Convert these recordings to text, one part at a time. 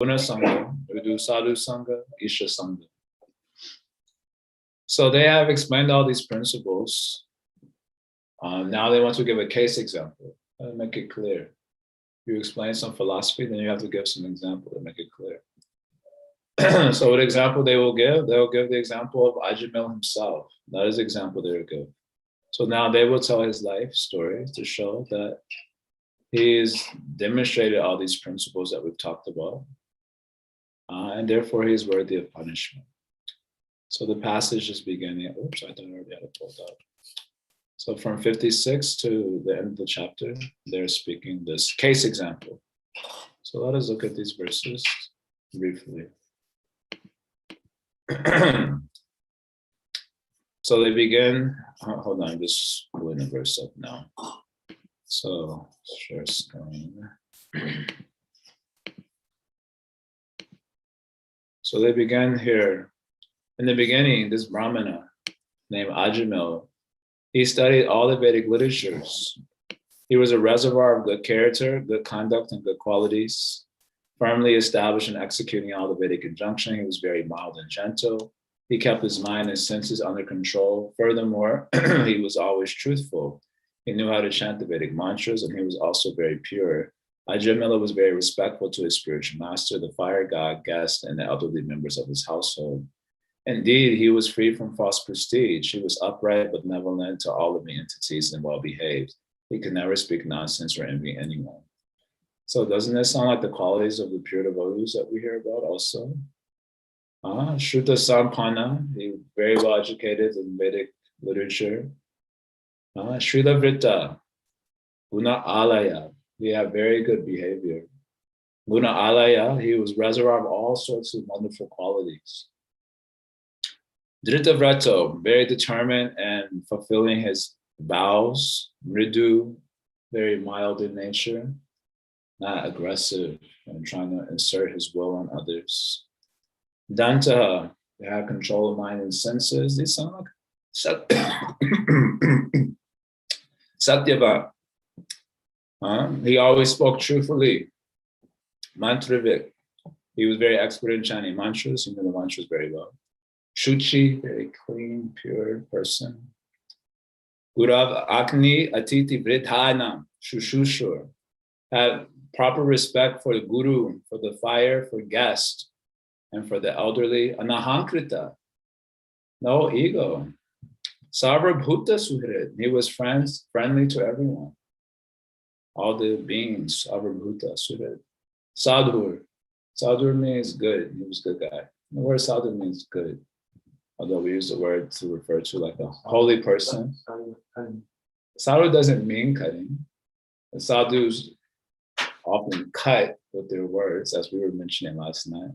Guna Sangha, we do Sadhu Sangha, Isha Sangha. So they have explained all these principles. Now they want to give a case example and make it clear. You explain some philosophy, then you have to give some example to make it clear. So what example they will give? They'll give the example of Ajamil himself. That is the example they will give. So now they will tell his life story to show that he's demonstrated all these principles that we've talked about. And therefore he is worthy of punishment. So the passage is beginning, oops, I thought I already had it pulled up. So from 56 to the end of the chapter, they're speaking this case example. So let us look at these verses briefly. So they begin, hold on, I'm just pulling the verse up now. So share screen. So they begin here. In the beginning, this Brahmana named Ajamil, he studied all the Vedic literatures. He was a reservoir of good character, good conduct, and good qualities. Firmly established in executing all the Vedic injunction, he was very mild and gentle. He kept his mind and senses under control. Furthermore, he was always truthful. He knew how to chant the Vedic mantras, and he was also very pure. Ajamila was very respectful to his spiritual master, the fire god, guest, and the elderly members of his household. Indeed, he was free from false prestige. He was upright, but benevolent to all living entities and well-behaved. He could never speak nonsense or envy anyone. So doesn't this sound like the qualities of the pure devotees that we hear about also? Shuddha Sampanna, he was very well educated in Vedic literature. Srila Vritta, Guna Alaya, he had very good behavior. Guna Alaya, he was reservoir of all sorts of wonderful qualities. Dhrita Vrato, very determined and fulfilling his vows. Mridu, very mild in nature, not aggressive and trying to insert his will on others. Danta, they have control of mind and senses. These sound like Satyava. He always spoke truthfully. Mantravik, he was very expert in chanting mantras. He knew the mantras very well. Shuchi, very clean, pure person. Gurav Akni Atiti Vridhanam, Shushushur, had proper respect for the guru, for the fire, for guest, and for the elderly. Anahankrita, no ego. Sarvabhuta Suhrid, he was friendly to everyone. All the beings, Sarvabhuta Suhrid. Sadhur, Sadhur means good, he was a good guy. The word sadhu means good. Although we use the word to refer to like a holy person. Sadhu doesn't mean cutting. The sadhus often cut with their words, as we were mentioning last night.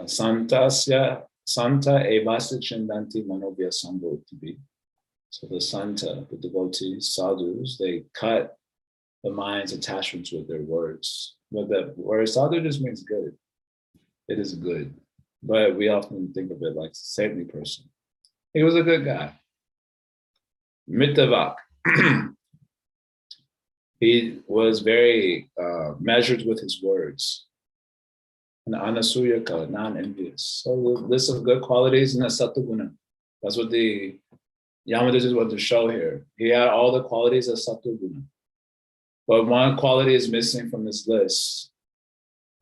Santa evasya chindanti manovya sambhoti. So the Santa, the devotees, sadhus, they cut the mind's attachments with their words. But the word sadhu just means good. It is good. But we often think of it like a saintly person. He was a good guy. Mitavak. He was very measured with his words. And anasuyaka, non-envious. So the list of good qualities in the Sattva-guna. That's what the Yamadijas want to show here. He had all the qualities of Sattva-guna. But one quality is missing from this list.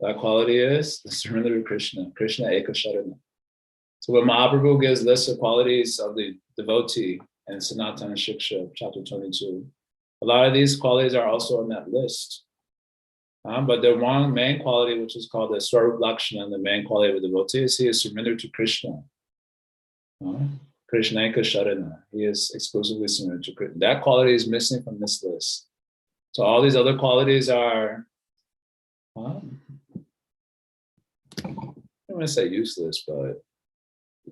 That quality is the surrender to Krishna, Krishna Eka Sharana. So when Mahaprabhu gives lists of qualities of the devotee in Sanatana Shiksha, chapter 22, a lot of these qualities are also on that list. But the one main quality, which is called the Swarup Lakshana, the main quality of the devotee, is he is surrendered to Krishna. Krishna Eka Sharana. He is exclusively surrendered to Krishna. That quality is missing from this list. So all these other qualities are I don't want to say useless, but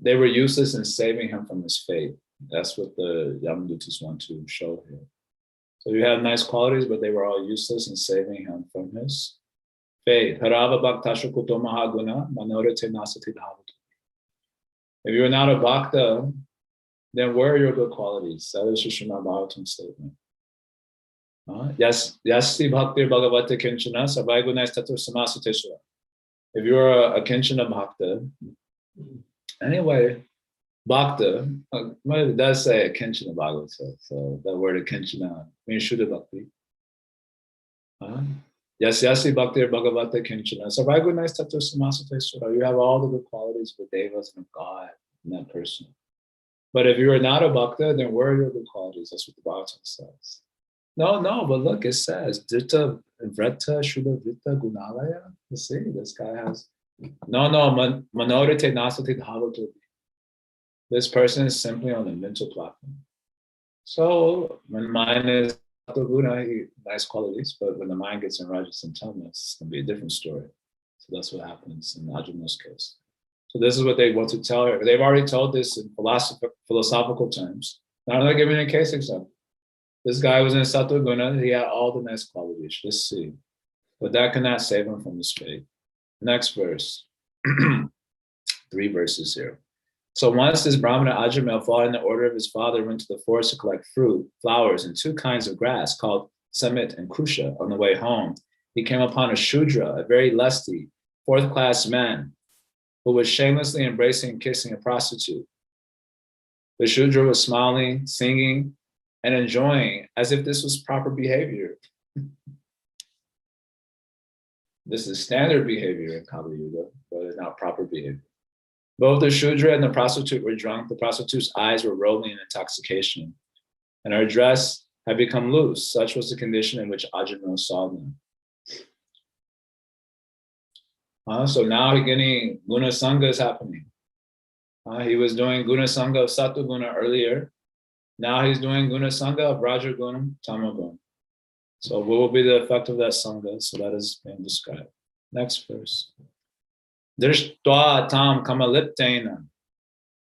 they were useless in saving him from his fate. That's what the Yamadutas want to show here. So you have nice qualities, but they were all useless in saving him from his fate. Harava bhaktasha kuto mahaguna manorite nasati dhavatu. If you're not a bhakta, then where are your good qualities? That is the Srimad Bhagavatam statement. Yasti bhaktir bhagavata kinchana savai gunais tatur samasateshvara. If you're a Kinchana Bhakta, anyway, Bhakta, it does say a Kinchana Bhagavata, so that word Kinchana means Shuddha Bhakti. Yasyasi Bhakti Bhagavata Kinchana. So Vagunais Tattva Samasateswara, you have all the good qualities of the Devas and of God in that person. But if you are not a Bhakta, then where are your good qualities? That's what the Bhagavatam says. No, but look, it says Dhita Vrata Shuddha Vrita Gunalaya. You see, this guy has Manorite Nasati Dhavato. This person is simply on the mental platform. So when mind is Guna, nice qualities, but when the mind gets in Rajas and Tamas, it's going to be a different story. So that's what happens in Ajahna's case. So this is what they want to tell her. They've already told this in philosophical terms. Now I'm not giving a case example. This guy was in Sattva Guna, he had all the nice qualities, just see. But that cannot save him from his fate. Next verse. 3 verses here. So once this Brahmana Ajamel, following the order of his father, went to the forest to collect fruit, flowers, and 2 kinds of grass called Samit and Kusha. On the way home, he came upon a Shudra, a very lusty, 4th-class man, who was shamelessly embracing and kissing a prostitute. The Shudra was smiling, singing, and enjoying as if this was proper behavior. This is standard behavior in Kali Yuga, but it's not proper behavior. Both the Shudra and the prostitute were drunk. The prostitute's eyes were rolling in intoxication, and her dress had become loose. Such was the condition in which Ajamil saw them. So now getting Guna Sangha is happening. He was doing Guna Sangha of Sattva Guna earlier. Now he's doing Guna Sangha of Raja Guna, Tama Guna. So what will be the effect of that Sangha? So that is being described. Next verse. Drishtva tam kamaliptena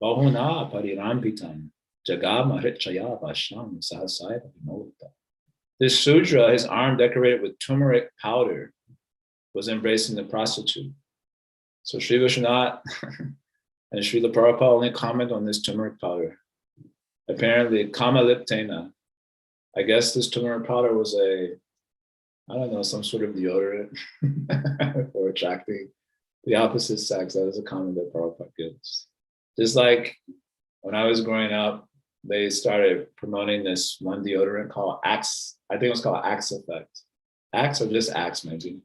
bahuna parirampitam jagama hritchaya vasham sahasaya vinolita. This Sudra, his arm decorated with turmeric powder, was embracing the prostitute. So Sri Vishwanath and Srila Prabhupada only comment on this turmeric powder. Apparently, kamaliptena, I guess this turmeric powder was some sort of deodorant for attracting the opposite sex. That is a comment that Prabhupada gives. Just like when I was growing up, they started promoting this one deodorant called Axe. I think it was called Axe Effect. Axe or just Axe maybe.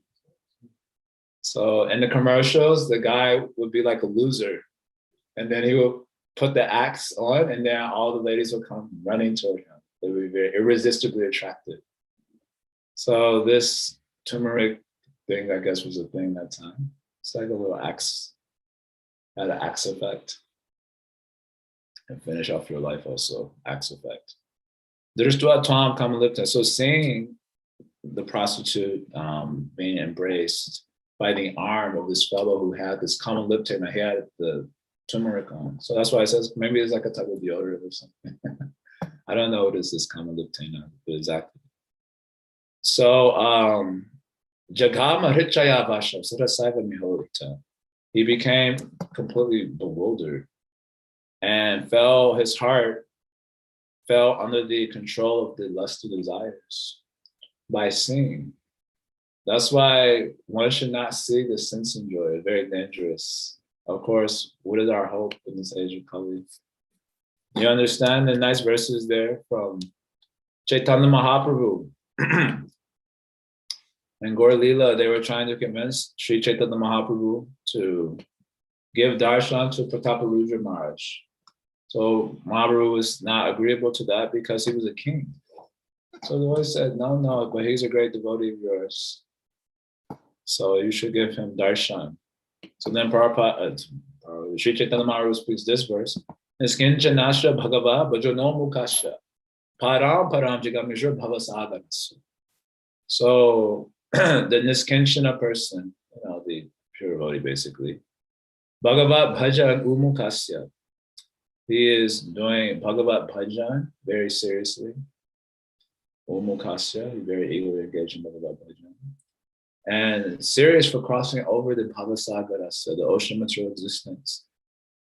So in the commercials, the guy would be like a loser. And then he would put the axe on and then all the ladies would come running toward him. They would be very irresistibly attracted. So this turmeric thing, I guess, was a thing that time. It's like a little axe, had an axe effect. And finish off your life also, axe effect. So seeing the prostitute being embraced by the arm of this fellow who had this kamalipta and he had the turmeric on. So that's why it says maybe it's like a type of deodorant or something. I don't know what is this kamalipta exactly. So Jagama Richaya Vasha, Sarasaiva Mihorita. He became completely bewildered and his heart fell under the control of the lustful desires by seeing. That's why one should not see the sense enjoy. Very dangerous. Of course, what is our hope in this age of Kali? You understand the nice verses there from Chaitanya Mahaprabhu. And Gaur Leela, they were trying to convince Sri Chaitanya Mahaprabhu to give darshan to Prataparudra Maharaj. So Mahaprabhu was not agreeable to that because he was a king. So the Lord said, no, but he's a great devotee of yours. So you should give him darshan. So then Sri Chaitanya Mahaprabhu speaks this verse. Niskincha bhagava bhajono mukasya param jagamishra bhavasaganas. So the niskinchana person, the pure devotee basically, Bhagavat bhajan umukasya. He is doing Bhagavat bhajan very seriously. Umukasya, he's very eagerly engaged in Bhagavat bhajan. And serious for crossing over the Bhavasagarasa, the ocean of material existence.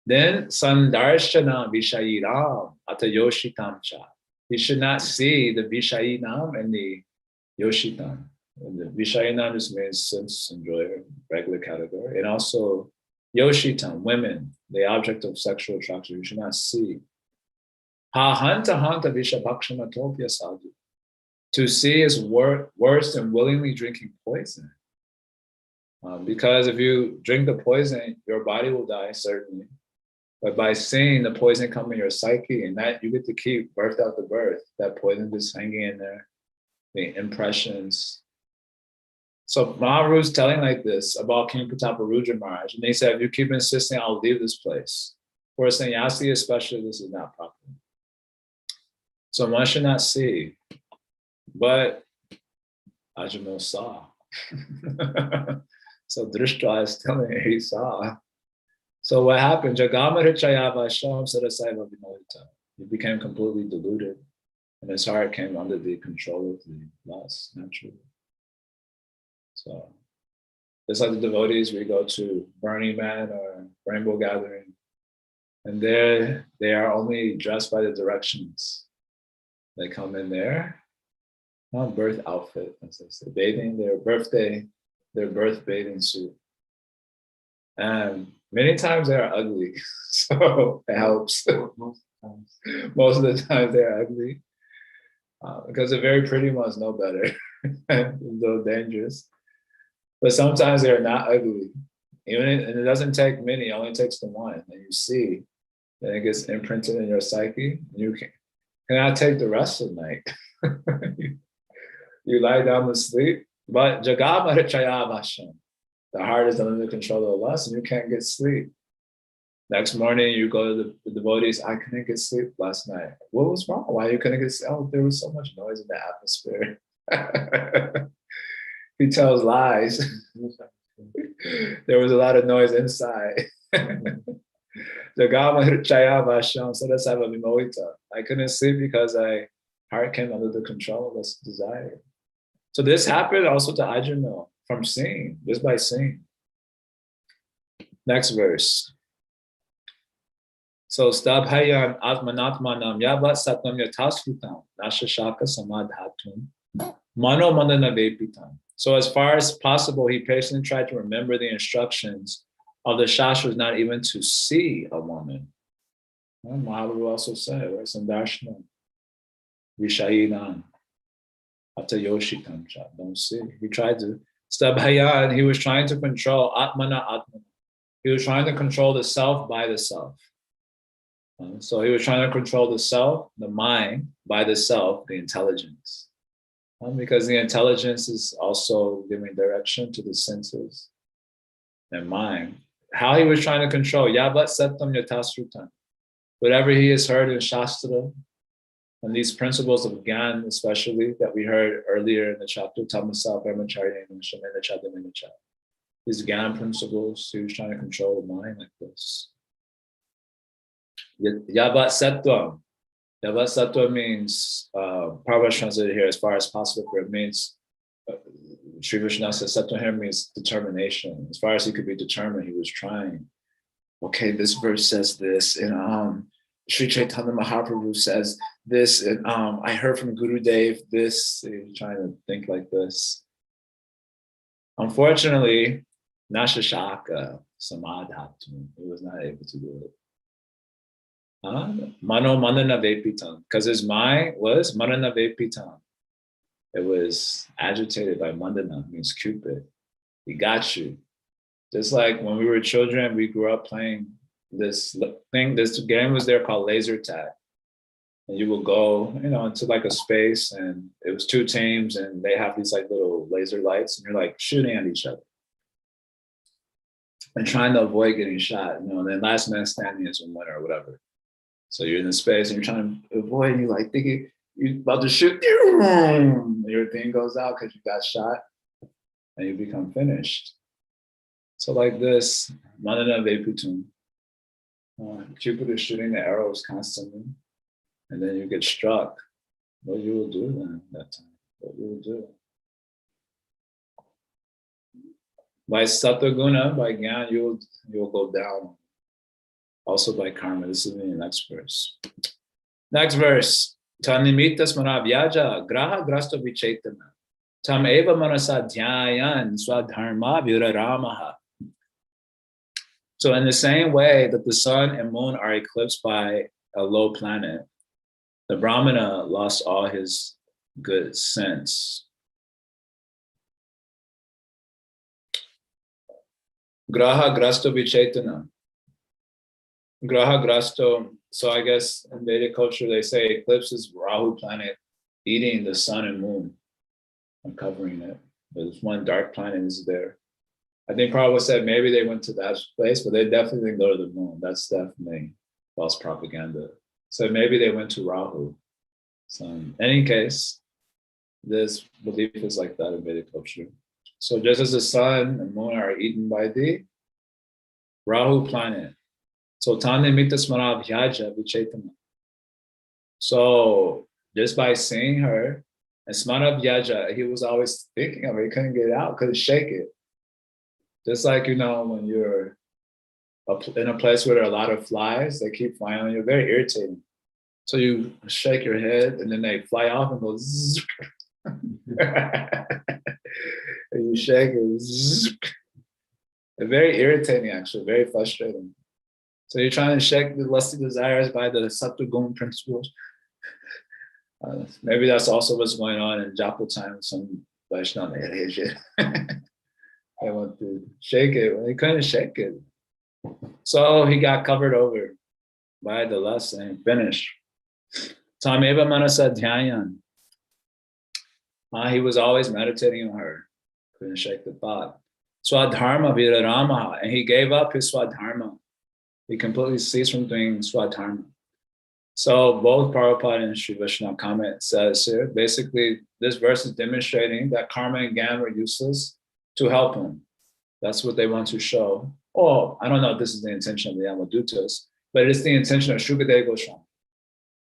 Then Sandarshana Vishayiram Ata Yoshitam Cha. He should not see the Vishayinam and the Yoshitam. And the Vishayana just means sense enjoyer, regular category. And also Yoshitam, women, the object of sexual attraction, you should not see. Ha hanta hanta vishabhakshamatopya sadhu. To see is worse than willingly drinking poison. Because if you drink the poison, your body will die, certainly. But by seeing the poison come in your psyche, and that you get to keep birth after birth, that poison just hanging in there, the impressions. So Maharu's telling like this about King Pratapa Rudra Maharaj, and they said, if you keep insisting, I'll leave this place. For a sannyasi especially, this is not proper. So one should not see, but Ajamil saw. So Drishta is telling her he saw. So what happened? He became completely deluded, and his heart came under the control of the lust, naturally. So just like the devotees, we go to Burning Man or Rainbow Gathering, and there they are only dressed by the directions. They come in there, not birth outfit, as they say, bathing, their birth bathing suit. And many times they are ugly, so it helps. Most of the time they're ugly, because the very pretty ones know better. It's a little dangerous. But sometimes they're not ugly. And it doesn't take many, it only takes the one. And you see, then it gets imprinted in your psyche. You cannot take the rest of the night. You lie down to sleep, but Jagamara Chayavasham. The heart is under the control of lust, and you can't get sleep. Next morning, you go to the devotees. I couldn't get sleep last night. What was wrong? Why you couldn't get sleep? Oh, there was so much noise in the atmosphere. He tells lies. There was a lot of noise inside. I couldn't sleep because heart came under the control of this desire. So this happened also to Ajamil from seeing, just by seeing. Next verse. So stabhayan atmanatmanam yavat satnam yatasrutam nashashaka samadhatum mano mananavepitam. So as far as possible, he patiently tried to remember the instructions of the Shastras, not even to see a woman. Well, Mahaprabhu also said, right? Sandarshanam, Vishayinan, Atayoshitam, don't see. He tried to, Stabhayan, he was trying to control Atmana Atmana. He was trying to control the self by the self. So he was trying to control the self, the mind, by the self, the intelligence. Because the intelligence is also giving direction to the senses and mind. How he was trying to control, Yavat Satam Yatasrutam. Whatever he has heard in Shastra, and these principles of Gyan, especially, that we heard earlier in the chapter, Tamasa, Brahmacharya, and Shamena Chadamina. These Gyan principles, he was trying to control the mind like this. Yavat Sattvam. Yavat Sattva means, Prabhupada translated here as far as possible, for it means, Sri Vishnu says Sattva here means determination. As far as he could be determined, he was trying. Okay, this verse says this, and Sri Chaitanya Mahaprabhu says this, and I heard from Guru Dev this. He was trying to think like this. Unfortunately, Nashashaka Samadhatum, he was not able to do it. Mano Manana Vepitam, because his mind was Manana Vepitam. It was agitated by Mandana, means Cupid. He got you. Just like when we were children, we grew up playing this thing. This game was there called laser tag. And you will go, into like a space, and it was two teams, and they have these like little laser lights, and you're like shooting at each other and trying to avoid getting shot. And then last man standing is a winner or whatever. So you're in the space and you're trying to avoid, and you're like thinking you're about to shoot, your thing goes out because you got shot, and you become finished. So like this, Manana Veputum, Cupid is shooting the arrows constantly, and then you get struck. What you will do then at that time? What you will do? By Sattva-guna, by Gyan, you'll go down. Also by karma. This is in the next verse. Next verse. Tanimitas manavyaja graha grasta vichetana. Tam eva manasa dhyayan swadharma viraramaha. So in the same way that the sun and moon are eclipsed by a low planet, the Brahmana lost all his good sense. Graha grasto vichetana. Graha grasto. So I guess in Vedic culture they say eclipse is Rahu planet eating the sun and moon and covering it. There's one dark planet is there. I think Prabhu said maybe they went to that place, but they definitely didn't go to the moon. That's definitely false propaganda. So maybe they went to Rahu. So in any case, this belief is like that in Vedic culture. So just as the sun and moon are eaten by the Rahu planet, so Tane Mita Smara Vyaja Vichetana. So just by seeing her and Smara Vyaja, he was always thinking of her. He couldn't get it out, couldn't shake it. Just like, you know, when you're in a place where there are a lot of flies, they keep flying on you, very irritating. So you shake your head and then they fly off and go zzz. And you shake it, zzz. They're very irritating, actually, very frustrating. So you're trying to shake the lusty desires by the Sattva-Gun principles. Maybe that's also what's going on in Japa time. Some Vaishnava I want to shake it. Well, he couldn't shake it. So he got covered over by the lust and finished. Tameva Manasa Dhyayan. He was always meditating on her. Couldn't shake the thought. Swadharma Viraramaha. And he gave up his Swadharma. He completely ceased from doing Swadharma. So both Prabhupada and Sri Vishnu comment says here, basically this verse is demonstrating that karma and gyan were useless to help him. That's what they want to show. Oh, I don't know if this is the intention of the Yamadutas, but it's the intention of Shukadeva Goswami.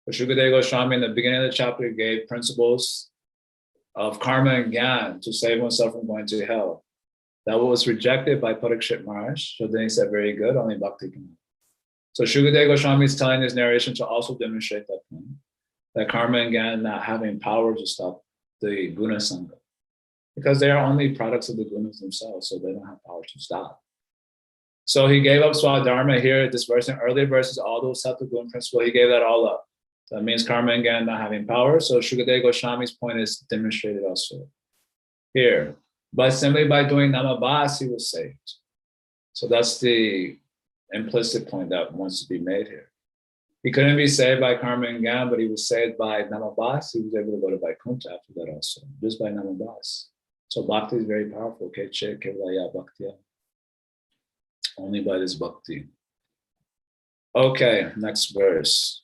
But Shukadeva Goswami in the beginning of the chapter gave principles of karma and gyan to save oneself from going to hell. That was rejected by Parikshit Maharaj. So then he said, very good, only bhakti can. So Shukadeva Goswami is telling this narration to also demonstrate that point, that karma and gyan not having power to stop the guna sangha, because they are only products of the gunas themselves, so they don't have power to stop. So he gave up Swadharma here, this verse and earlier verses, all those Sattva Guna principles, he gave that all up. That means karma and gyan not having power. So Shukadeva Goswami's point is demonstrated also here. But simply by doing Namabhas, he was saved. So that's the implicit point that wants to be made here. He couldn't be saved by karma and gyan, but he was saved by Namabhas. He was able to go to Vaikuntha after that also, just by Namabhas. So bhakti is very powerful. Keche kevalaya bhaktiya. Only by this bhakti. Okay, next verse.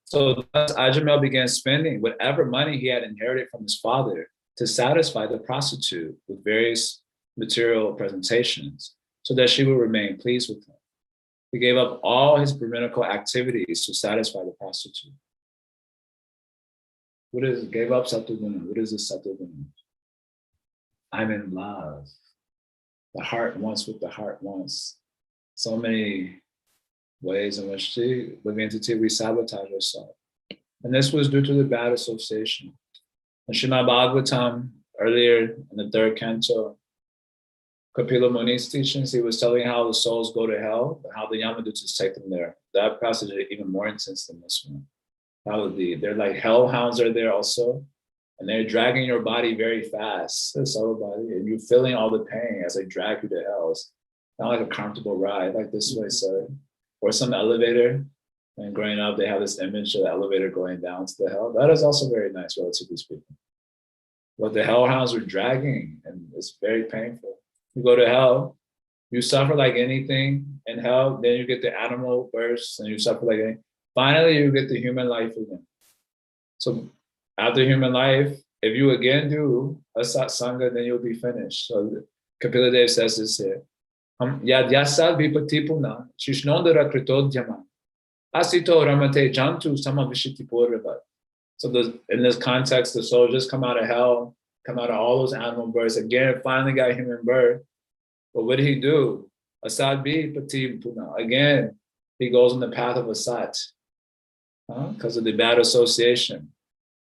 So thus Ajamel began spending whatever money he had inherited from his father to satisfy the prostitute with various material presentations so that she would remain pleased with him. He gave up all his brahminical activities to satisfy the prostitute. What is it? Gave up Sattva-Guna. What is this Sattva-Guna? I'm in love. The heart wants what the heart wants. So many ways in which the living entity we sabotage ourselves. And this was due to the bad association. In Srimad Bhagavatam, earlier in the third canto, Kapila Muni's teachings, he was telling how the souls go to hell and how the Yamadutas take them there. That passage is even more intense than this one. How they're like hellhounds are there also, and they're dragging your body very fast, this whole body, and you're feeling all the pain as they drag you to hell. It's not like a comfortable ride, like this way, sir. Or some elevator. And growing up, they have this image of the elevator going down to the hell. That is also very nice, relatively speaking. But the hellhounds are dragging, and it's very painful. You go to hell, you suffer like anything in hell, then you get the animal bursts, and you suffer like anything. Finally, you get the human life again. So after human life, if you again do a satsanga, then you'll be finished. So Kapila Dev says this here. Yadyasa vipatipuna shishnondara kritodhyama asito ramate jantu samavishiti purva. So in this context, the soul just come out of hell, come out of all those animal births. Again, finally got human birth. But what did he do? Asad vipatipuna. Again, he goes on the path of asat because of the bad association.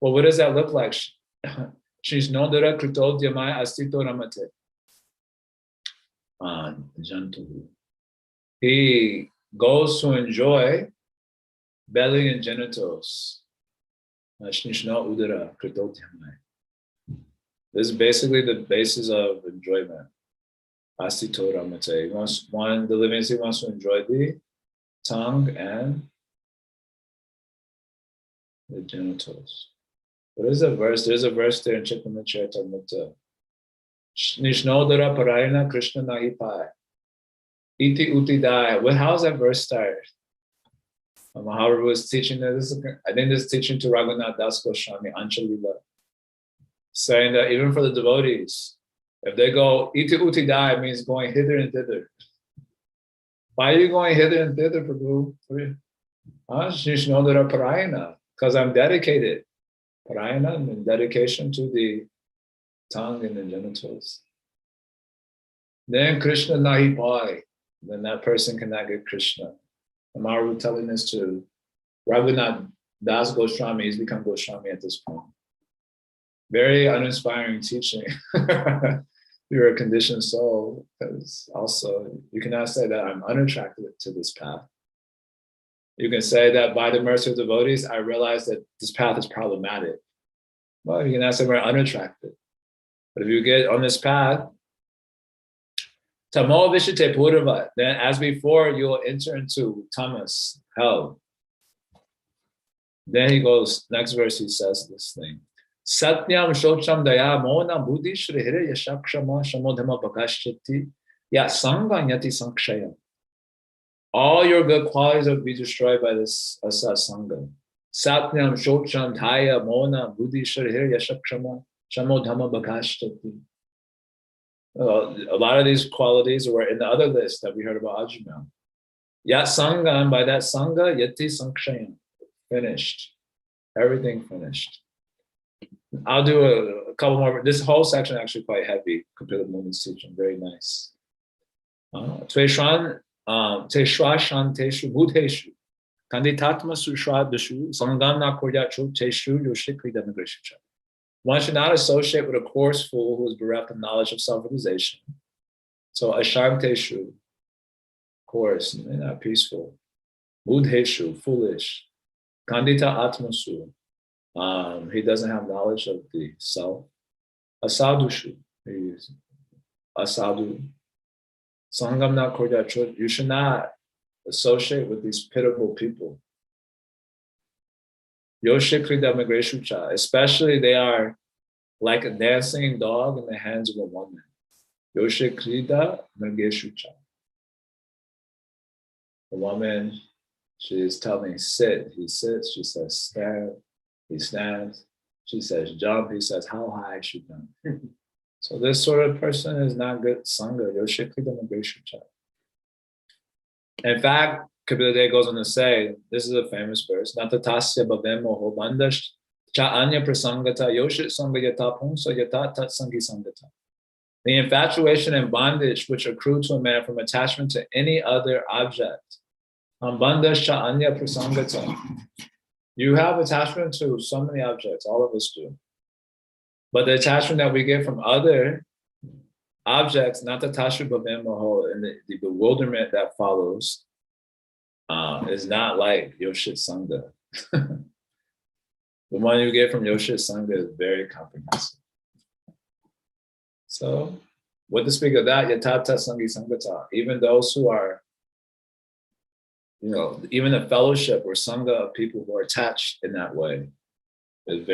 Well, what does that look like? Shishnodara Kritodyamaya Astito Ramate. Jantu. He goes to enjoy belly and genitals. Shnishno Udara Kritodyamaya. This is basically the basis of enjoyment. Astito Ramate. The living entity wants to enjoy the tongue and the genitals. What is the verse? There's a verse there in Chaitanya Charitamrita. Nishnodara Parayana Krishna Nahipai. Iti Uti Dai. How does that verse start? Mahaprabhu was teaching this. I think this is teaching to Raghunath Das Goswami, Anchalila, saying that even for the devotees, if they go Iti Uti Dai, it means going hither and thither. Why are you going hither and thither, Prabhu? Nishnodara Parayana. Because I'm dedicated. Parayana, and dedication to the tongue and the genitals. Then Krishna nahi pai. Then that person cannot get Krishna. Amaru telling this to Raghunath Das Goswami. He's become Goswami at this point. Very uninspiring teaching. You're a conditioned soul, because also you cannot say that I'm unattracted to this path. You can say that by the mercy of devotees, I realize that this path is problematic. Well, you cannot say we're unattracted. But if you get on this path, Tamo Vishite Purava, then as before, you'll enter into tamas, hell. Then he goes, next verse, he says this thing. Satyam Shocham Daya Mona Buddhi Shrihira Yashakshama Shamodhama Bakashchiti Ya Sanganyati Sankshayam. All your good qualities will be destroyed by this asasanga. Satnyam Shocham Daya Mona Buddhi Shrihira Yashakshama Shamodhama Bakashchiti. A lot of these qualities were in the other list that we heard about Ajumel. Yat Sangam, by that Sangha, Yati Sankshayam. Finished. Everything finished. I'll do a couple more. This whole section is actually quite heavy compared to Moon's teaching. Very nice. Teshwashanteshu Bhuteshu. Kanditatma Sushradashu. Sangam na Koryachu Teshu Yoshikri Dhamagrishucha. One should not associate with a coarse fool who is bereft of knowledge of self-realization. So Ashanteshu, coarse, not peaceful. Budheshu, foolish. Kandita Atmasu, he doesn't have knowledge of the self. Asadushu, he is asadu. Sangam na Koryachu, you should not associate with these pitiable people. Yoshikrida Magreshucha, especially they are like a dancing dog in the hands of a woman. Yoshikrida Magreshucha. The woman, she is telling sit, he sits, she says stand, he stands, she says jump, he says how high should jump. So this sort of person is not good sangha. Yoshikrida Magreshucha. In fact, Kabila Dev goes on to say, this is a famous verse, Natatasya bhavemoho bandash cha anya prasangata yoshit sangayata pungsa yata tat sangi sangata. The infatuation and bondage which accrue to a man from attachment to any other object. Bandash cha anya prasangata. You have attachment to so many objects, all of us do. But the attachment that we get from other objects, Natatasya bhavemoho, and the bewilderment that follows, is not like Yoshit Sangha. The one you get from Yoshit Sangha is very comprehensive. So, what to speak of that, Yatata Sangi Sangata, even those who are, even a fellowship or Sangha of people who are attached in that way is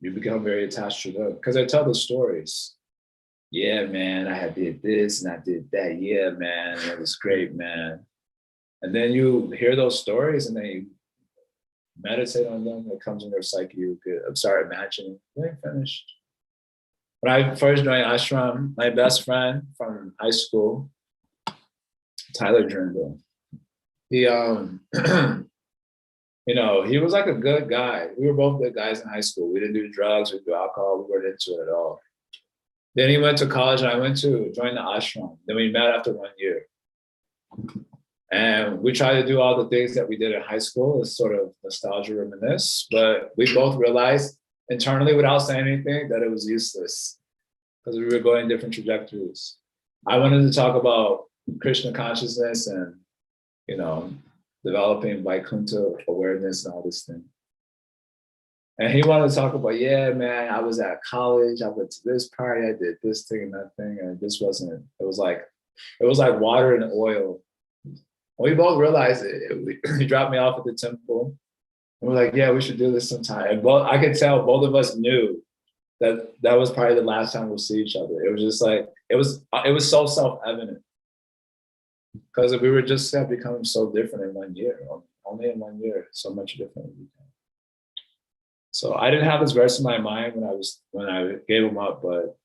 you become very attached to them because they tell the stories. Yeah, man, I did this and I did that. Yeah, man, it was great, man. And then you hear those stories and then you meditate on them. It comes in your psyche. You start imagining. They're finished. When I first joined ashram, my best friend from high school, Tyler Jernville, he, he was like a good guy. We were both good guys in high school. We didn't do drugs, we didn't do alcohol. We weren't into it at all. Then he went to college and I went to join the ashram. Then we met after 1 year. And we tried to do all the things that we did in high school. It's sort of nostalgia reminisce, but we both realized internally without saying anything that it was useless because we were going different trajectories. I wanted to talk about Krishna consciousness and, you know, developing Vaikuntha awareness and all this thing. And he wanted to talk about, yeah, man, I was at college, I went to this party, I did this thing and that thing, and this wasn't, it was like water and oil. We both realized it. He dropped me off at the temple. And we're like, yeah, we should do this sometime. And I could tell both of us knew that that was probably the last time we'll see each other. It was just like, it was so self-evident. Because we were just becoming so different in 1 year, only in 1 year, so much different. So I didn't have this verse in my mind when I gave him up, but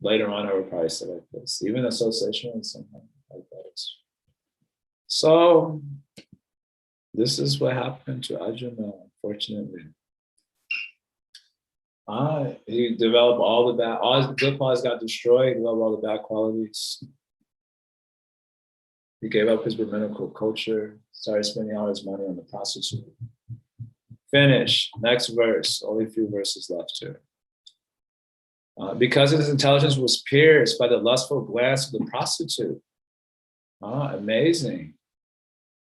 later on I would probably say like this, even association with someone like that. So this is what happened to Arjuna, unfortunately. He developed all his good qualities got destroyed, he developed all the bad qualities. He gave up his Brahminical culture, started spending all his money on the prostitute. Finish. Next verse. Only a few verses left here. Because his intelligence was pierced by the lustful glance of the prostitute. Amazing.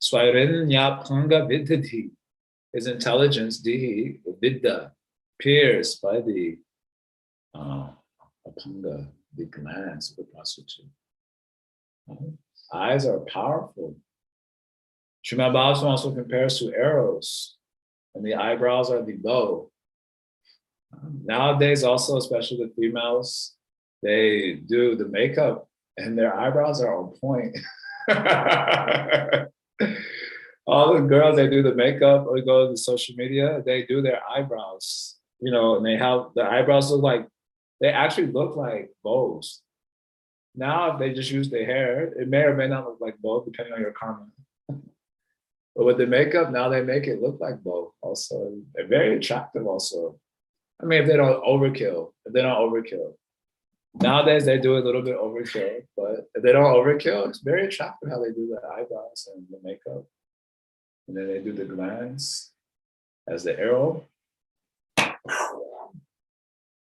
Swarinya vidhi. His intelligence, dihi, vidya, pierced by the apanga, the glance of the prostitute. Eyes are powerful. Srimad Bhagavatam also compares to arrows, and the eyebrows are the bow. Nowadays, also, especially the females, they do the makeup, and their eyebrows are on point. All the girls, they do the makeup or go to the social media, they do their eyebrows, you know, and they have the eyebrows look like, they actually look like bows. Now, if they just use their hair, it may or may not look like bow, depending on your karma. But with the makeup, now they make it look like bow also. They're very attractive also. I mean, if they don't overkill, Nowadays, they do a little bit overkill, but if they don't overkill, it's very attractive how they do the eyebrows and the makeup. And then they do the glance as the arrow.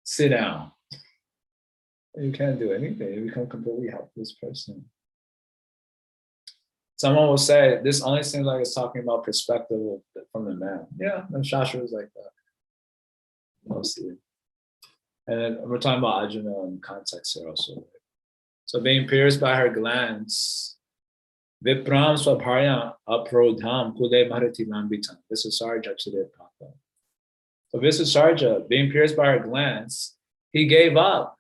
Sit down. You can't do anything. You become a completely helpless person. Someone will say, this only seems like it's talking about perspective from the man. Yeah, and Shastra is like that, mostly. And then we're talking about Arjuna in context here also. So being pierced by her glance, Vipram Swabharya Aprodham Kude Bharati Lambitam. Visasarja Chide Papa. So Visasarja, being pierced by her glance, he gave up.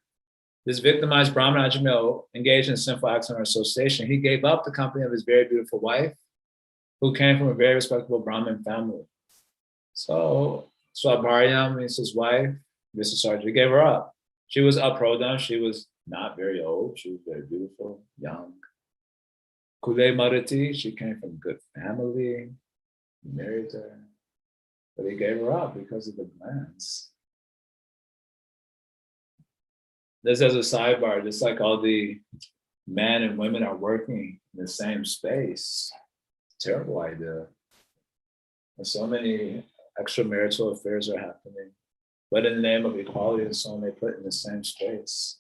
This victimized Brahmana Ajamil, engaged in sinful acts on her association, he gave up the company of his very beautiful wife, who came from a very respectable Brahmin family. So Swabharya means his wife, Visasarja, he gave her up. She was aprodham, she was not very old, she was very beautiful, young. Kule Marati, she came from a good family, he married her, but he gave her up because of the glance. This as a sidebar, just like all the men and women are working in the same space. Terrible idea. And so many extramarital affairs are happening. But in the name of equality and so on, they put in the same space.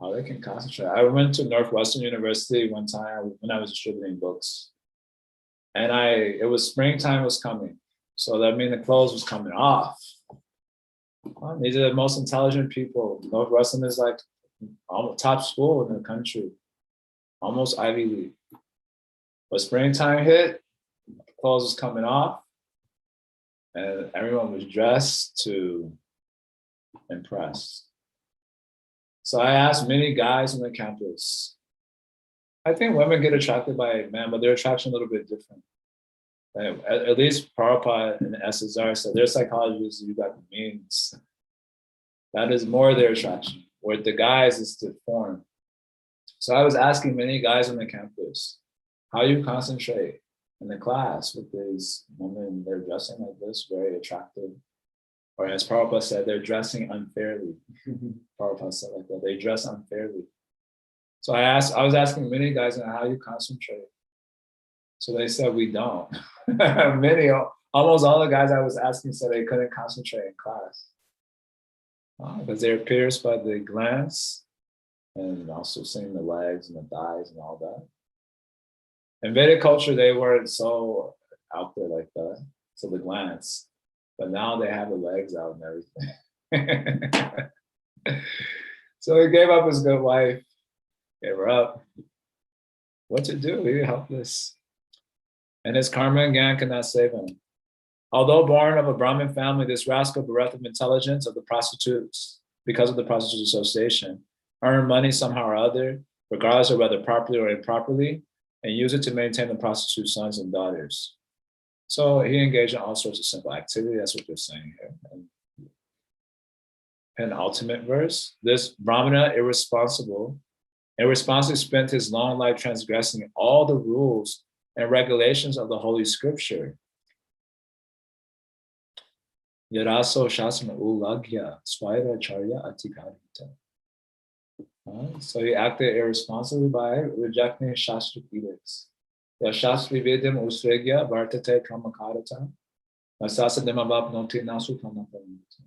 How they can concentrate. I went to Northwestern University one time when I was distributing books. And it was springtime was coming. So that means the clothes was coming off. These are the most intelligent people. Northwestern is like almost top school in the country, almost Ivy League. But springtime hit, clothes was coming off, and everyone was dressed to impress. So I asked many guys on the campus. I think women get attracted by men, but their attraction a little bit different. At least Prabhupada and the SSR said their psychologists, you got the means. That is more their attraction. Where the guys is the form. So I was asking many guys on the campus, how you concentrate in the class with these women, they're dressing like this, very attractive. Or as Prabhupada said, they're dressing unfairly. Prabhupada said like that, they dress unfairly. So I was asking many guys how you concentrate. So they said, we don't. Many, Almost all the guys I was asking said they couldn't concentrate in class because they're pierced by the glands and also seeing the legs and the thighs and all that. In Vedic culture, they weren't so out there like that. So the glands, but now they have the legs out and everything. So he gave up his good wife, gave her up. What to do? He helpless. And his karma and gyan cannot save him. Although born of a Brahmin family, this rascal bereft of intelligence of the prostitutes, because of the prostitutes association, earned money somehow or other, regardless of whether properly or improperly, and use it to maintain the prostitute sons and daughters. So he engaged in all sorts of simple activity. That's what they're saying here. And ultimate verse, this Brahmana irresponsibly spent his long life transgressing all the rules and regulations of the Holy Scripture. Yaraso Shasana Ulagya Swaira Charya Atikarita. So he acted irresponsibly by rejecting Shastra edicts. Yashastri Vedim Usregya Vartate Kramakarata Nasasa Demabab Noti Nasu Kamakarita.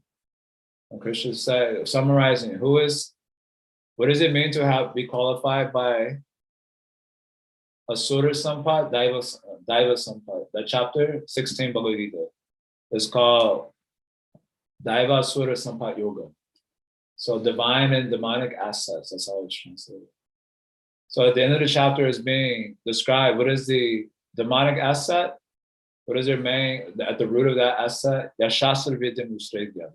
And Krishna said, summarizing, what does it mean to be qualified by Asura Sampat, Daiva Sampat? That chapter 16 Bhagavad Gita is called Daiva Asura Sampat Yoga. So divine and demonic assets, that's how it's translated. So at the end of the chapter is being described, what is the demonic asset? What is their main, at the root of that asset? Yashastra Vidyam Ustregya,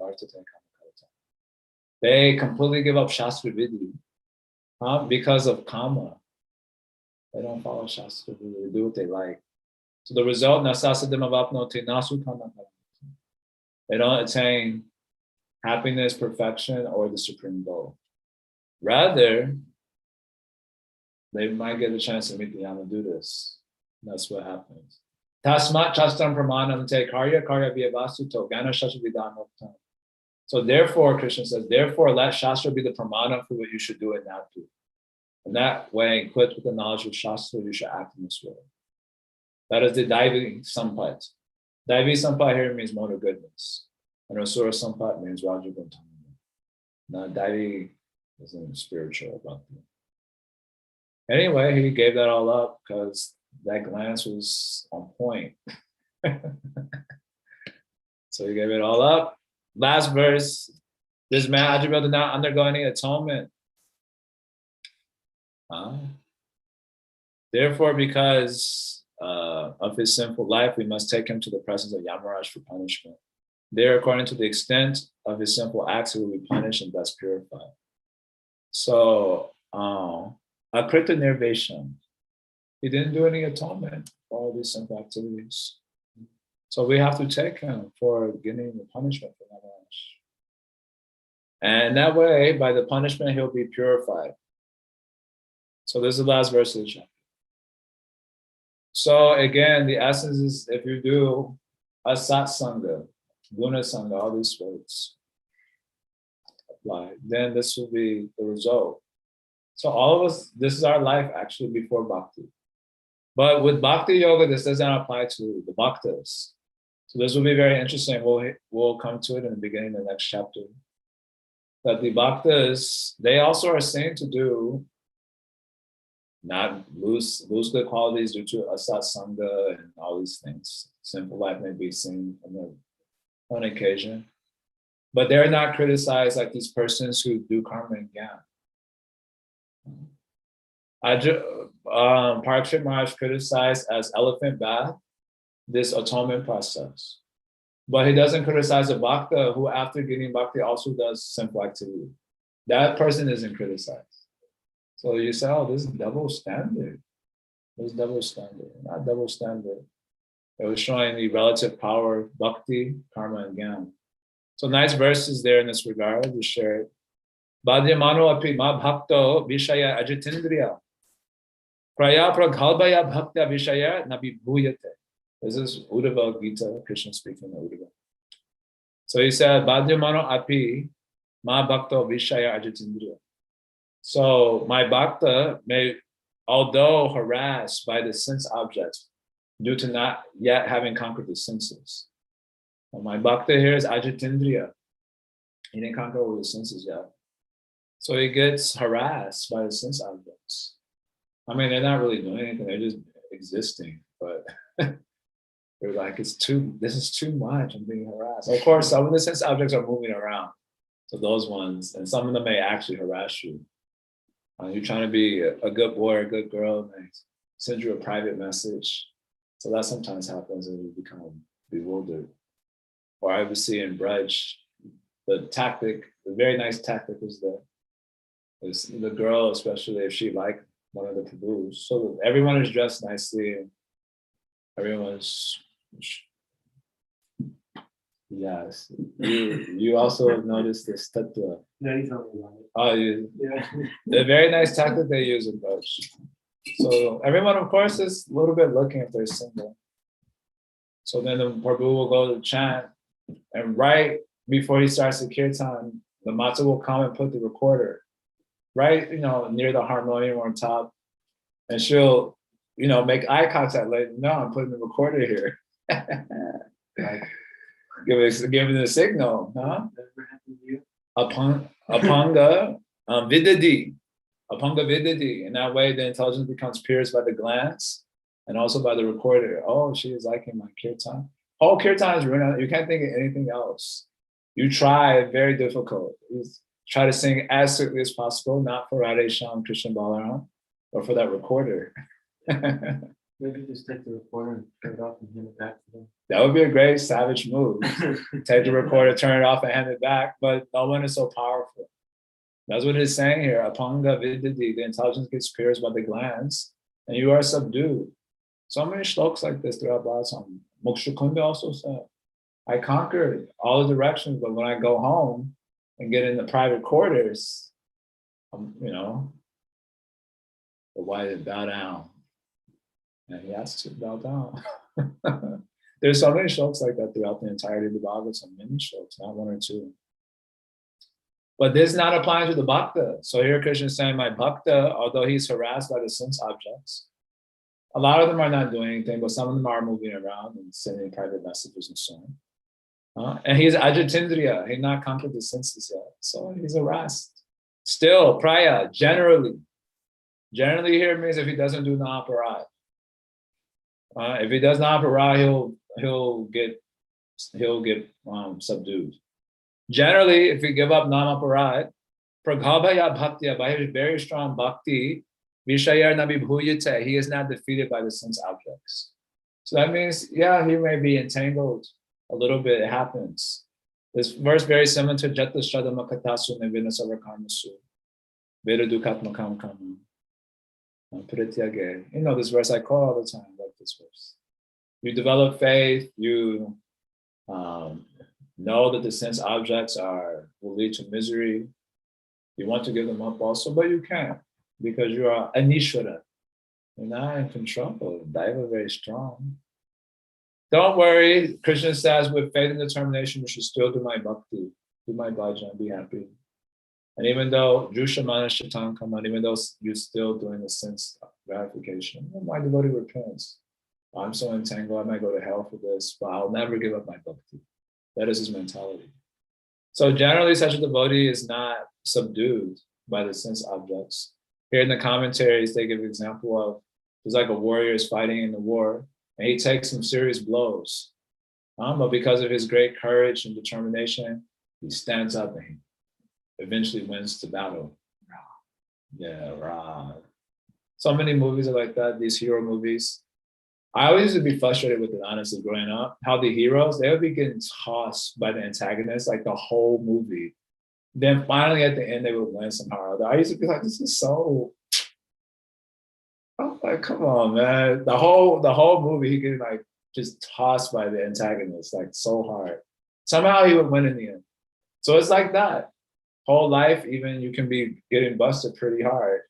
they completely give up Shastra Vidya because of kama. They don't follow Shastra Vidya, they do what they like. So the result, they don't attain happiness, perfection, or the supreme goal. Rather, they might get a chance to meet the Yama do this. That's what happens. Tasmat chastam pramanam te karya vyavasuto gana shastra vidhanoktam. So therefore, Krishna says, therefore let Shastra be the pramana for what you should do and not do. And that way, equipped with the knowledge of Shastra, you should act in this way. That is the Daivi Sampat. Daivi Sampat here means motor goodness. And Asura Sampat means Rajagantana. Now Daivi isn't spiritual about that. Anyway, he gave that all up because that glance was on point. So he gave it all up. Last verse, this man Ajamil did not undergo any atonement. Therefore, because of his sinful life, we must take him to the presence of Yamaraj for punishment. There, according to the extent of his sinful acts, he will be punished and thus purified. So, Akrita Nirvation, he didn't do any atonement for all these sinful activities. So we have to take him for getting the punishment for Yamaraj. And that way, by the punishment, he'll be purified. So this is the last verse of the chapter. So again, the essence is if you do asat sangha, guna sangha, all these words apply, then this will be the result. So all of us, this is our life actually before bhakti. But with bhakti yoga, this doesn't apply to the bhaktas. So this will be very interesting. We'll come to it in the beginning of the next chapter. That the bhaktas, they also are seen to do not lose good qualities due to asat sangha and all these things. Simple life may be seen on occasion, but they're not criticized like these persons who do karma and gyan. Parikshit Maharaj criticized as elephant bath this atonement process, but he doesn't criticize a bhakta who, after getting bhakti, also does simple activity. That person isn't criticized. So you say, oh, this is double standard. This is double standard, not double standard. It was showing the relative power of bhakti, karma, and gyan. So nice verses there in this regard. We share it. Bhadyamano api ma bhakto vishaya ajitindriya. Praya praghalbaya bhaktya vishaya nabi bhuyate. This is Uddhava Gita, Krishna speaking of Uddhava. So he said, Bhadyamano api ma bhakto vishaya ajitindriya. So my bhakta may, although harassed by the sense objects due to not yet having conquered the senses. Well, my bhakta here is Ajitindriya. He didn't conquer all the senses yet. So he gets harassed by the sense objects. I mean, they're not really doing anything, they're just existing, but they're like, this is too much, I'm being harassed. Of course, some of the sense objects are moving around. So those ones, and some of them may actually harass you. You're trying to be a good boy or a good girl, and they send you a private message. So that sometimes happens and you become bewildered. Or I would see in Braj, the very nice tactic is the girl, especially if she liked one of the Prabhus. So everyone is dressed nicely and everyone's, yes. You also noticed this tattwa. Oh, the very nice tactic they use in Braj. So everyone, of course, is a little bit looking if they're single. So then the Prabhu will go to chant, and right before he starts the kirtan, the Mata will come and put the recorder right, near the harmonium on top, and she'll, make eye contact. Like, no, I'm putting the recorder here. Like, give it a signal, huh? Apanga vidadi. Apanga vidadi. In that way, the intelligence becomes pierced by the glance and also by the recorder. Oh, she is liking my kirtan. Whole kirtan is ruined. You can't think of anything else. You try, very difficult. You try to sing as quickly as possible, not for Radhe Shyam, Krishna Balaram, but for that recorder. Maybe just take the recorder and turn it off and hand it back to them. That would be a great savage move. Take the recorder, turn it off, and hand it back. But no one is so powerful. That's what it's saying here. Apanga vidadi, the intelligence gets pierced by the glance, and you are subdued. So many shlokas like this throughout Bhagavatam. Moksha Kunda also said, I conquered all the directions, but when I go home and get in the private quarters, but why did it bow down? And he has to bow down. There's so many shlokas like that throughout the entirety of the Bhagavatam, many shlokas, not one or two. But this is not applying to the bhakta. So here Krishna is saying, my bhakta, although he's harassed by the sense objects, a lot of them are not doing anything, but some of them are moving around and sending private messages and so on. And he's Ajitindriya, he's not conquered the senses yet. So he's harassed. Still, praya, generally here means if he doesn't do Nahaparat. If he does Nahaparat, he'll get subdued. Generally, if we give up Namaparat, Praghabhaya Bhaktya, by his very strong bhakti, Vishayar Nabibhuyate, he is not defeated by the sense objects. So that means, yeah, he may be entangled a little bit, it happens. This verse very similar to Jata Shradama Katasu Nevina Savakarmasu, Veda Dukatmakam Kama, Prityage. This verse I call all the time, I like this verse. You develop faith, you know that the sense objects will lead to misery. You want to give them up also, but you can't because you are Anishvara. You're not in control. Daiva very strong. Don't worry. Krishna says, with faith and determination, you should still do my bhakti, do my bhajan, be happy. And even though Jushamana Shaitan come on, even though you're still doing the sense gratification, my devotee repents. I'm so entangled, I might go to hell for this, but I'll never give up my bhakti. That is his mentality. So generally, such a devotee is not subdued by the sense objects. Here in the commentaries, they give an example of, it's like a warrior is fighting in the war, and he takes some serious blows. But because of his great courage and determination, he stands up and he eventually wins the battle. Yeah, rah. So many movies are like that, these hero movies. I always used to be frustrated with it, honestly, growing up, how the heroes, they would be getting tossed by the antagonists like the whole movie. Then finally at the end, they would win somehow or other. I used to be like, this is so, I'm like, come on, man. The whole movie, he getting like just tossed by the antagonist, like so hard. Somehow he would win in the end. So it's like that. Whole life, even you can be getting busted pretty hard.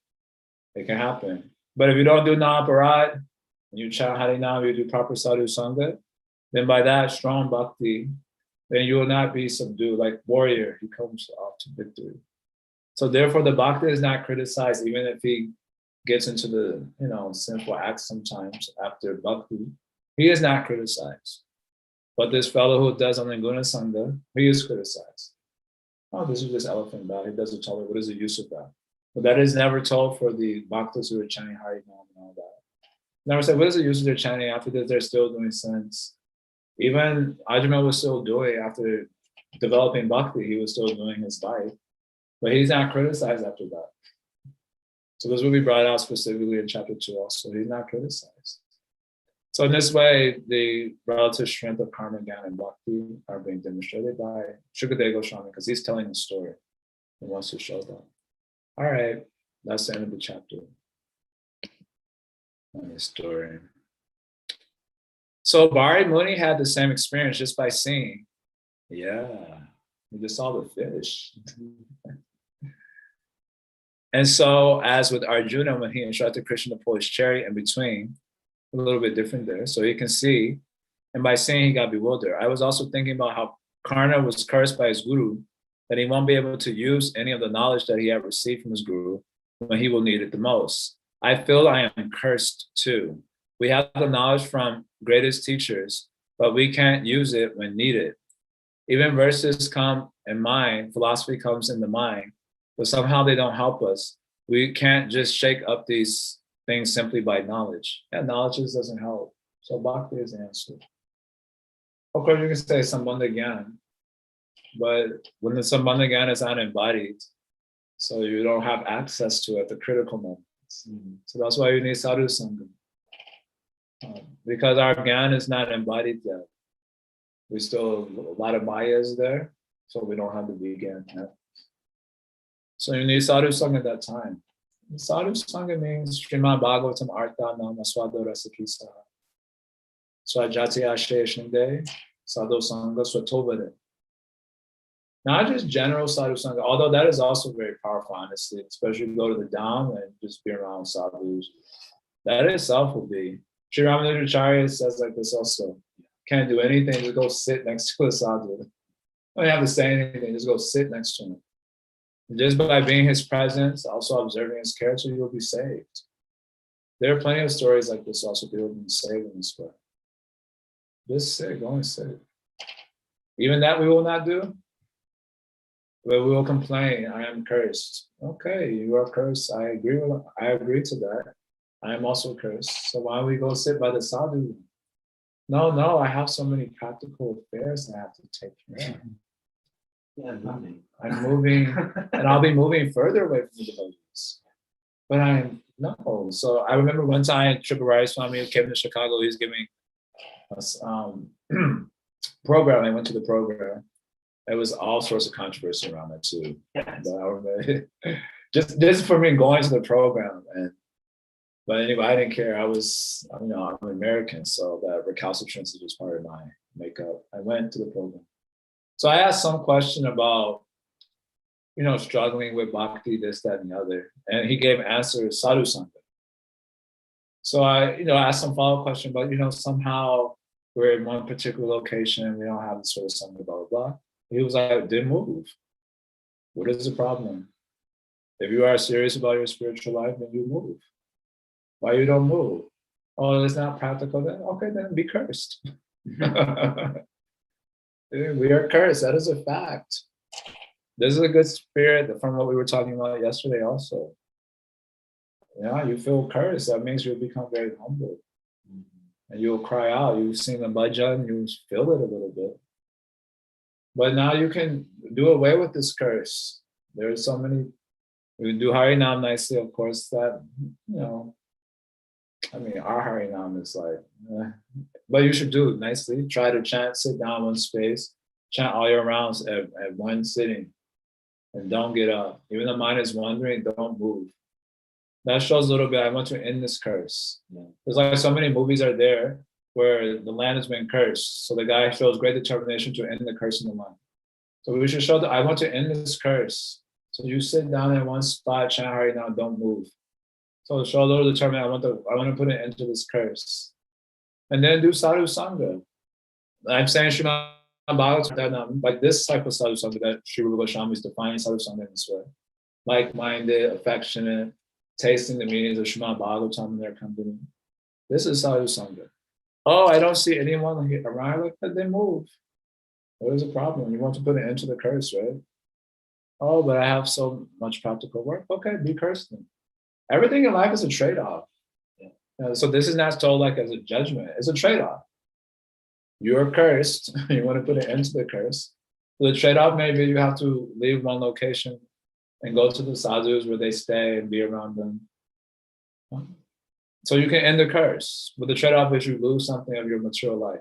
It can happen. But if you don't do Nahaparat, you chant Harinam, you do proper sadhu sangha, then by that strong bhakti, then you will not be subdued. Like warrior, he comes off to victory. So therefore, the bhakti is not criticized, even if he gets into the sinful acts sometimes after bhakti. He is not criticized. But this fellow who does Ananguna Sangha, he is criticized. Oh, this is just elephant bell. He doesn't tell her what is the use of that. But that is never told for the bhaktas who are chanting Hari Nam and all that. Never said, what is the use of their chanting after this? They're still doing sins. Even Ajamel was still doing after developing bhakti, he was still doing his life. But he's not criticized after that. So this will be brought out specifically in chapter 2 also. He's not criticized. So in this way, the relative strength of karma, jnana, and bhakti are being demonstrated by Shukadeva Goswami because he's telling the story. He wants to show that. All right, that's the end of the chapter. And the story. So Bari Muni had the same experience just by seeing. Yeah, he just saw the fish. And so, as with Arjuna, when he instructed Krishna to pull his chariot in between, a little bit different there, so he can see. And by seeing, he got bewildered. I was also thinking about how Karna was cursed by his guru, that he won't be able to use any of the knowledge that he had received from his guru when he will need it the most. I feel I am cursed too. We have the knowledge from greatest teachers, but we can't use it when needed. Even verses come in mind, philosophy comes in the mind, but somehow they don't help us. We can't just shake up these things simply by knowledge. Yeah, knowledge just doesn't help. So bhakti is the answer. Of course, you can say sambandha gyan, but when the sambandha gyan is unembodied, so you don't have access to it at the critical moments. So that's why you need sadhu sangha. Because our gyan is not embodied yet. We still, a lot of maya is there, so we don't have the V-gyan yet. So you need sadhu sangha at that time. Sadhu sangha means Srimad Bhagavatam Artha Nama Swado Rasakisa. Swajati Asheshinde, Sadhu Sangha Swatovade. Not just general sadhu sangha, although that is also very powerful, honestly, especially if you go to the Dham and just be around sadhus. That itself will be. Sri Ramanujacharya says like this also. Can't do anything, just go sit next to a sadhu. Don't have to say anything, just go sit next to him. Just by being his presence, also observing his character, you'll be saved. There are plenty of stories like this also, people being saved in this way. Just sit, go and sit. Even that we will not do, but we will complain, I am cursed. Okay, you are cursed, I agree to that. I am also cursed. So why don't we go sit by the sadhu? No, I have so many practical affairs I have to take care of. Yeah, I'm moving, and I'll be moving further away from the devotees. But no. So I remember one time, Tripurari Swami came to Chicago, he was giving us program. I went to the program. There was all sorts of controversy around that too. Yes. But I remember, just for me going to the program. But anyway, I didn't care. I'm American, so that recalcitrance is just part of my makeup. I went to the program. So I asked some question about, struggling with bhakti, this, that, and the other. And he gave answers, sadhu sangha. So I, asked some follow-up question, but, somehow we're in one particular location, we don't have the sort of sangha, blah, blah, blah. He was like, didn't move. What is the problem? If you are serious about your spiritual life, then you move. Why you don't move? Oh, it's not practical. Then okay, then be cursed. We are cursed. That is a fact. This is a good spirit from what we were talking about yesterday also. Yeah, you feel cursed. That means you'll become very humble. And you'll cry out. You sing the bhajan, you feel it a little bit. But now you can do away with this curse. There are so many, we do Harinam nicely, of course, that, our Harinam is like, but you should do it nicely. Try to chant, sit down one space, chant all your rounds at one sitting, and don't get up. Even the mind is wandering, don't move. That shows a little bit, I want to end this curse. Yeah. There's like so many movies are there where the land has been cursed. So the guy shows great determination to end the curse in the land. So we should show that I want to end this curse. So you sit down in one spot, chant Harinam, don't move. So show a little determination, I want to put an end to this curse. And then do sadhu sangha. I'm saying Srimad Bhagavatam, like this type of sadhu sangha that Sri Rupa Goswami is defining sadhu sangha in this way. Like-minded, affectionate, tasting the meanings of Srimad Bhagavatam in their company. This is sadhu sangha. Oh, I don't see anyone around. Like that, they move. What is the problem? You want to put an end to the curse, right? Oh, but I have so much practical work. Okay, be cursed then. Everything in life is a trade-off. So this is not told like as a judgment. It's a trade-off. You're cursed. You want to put an end to the curse. So the trade-off maybe you have to leave one location and go to the sadhus where they stay and be around them. So you can end the curse. But the trade-off is you lose something of your material life.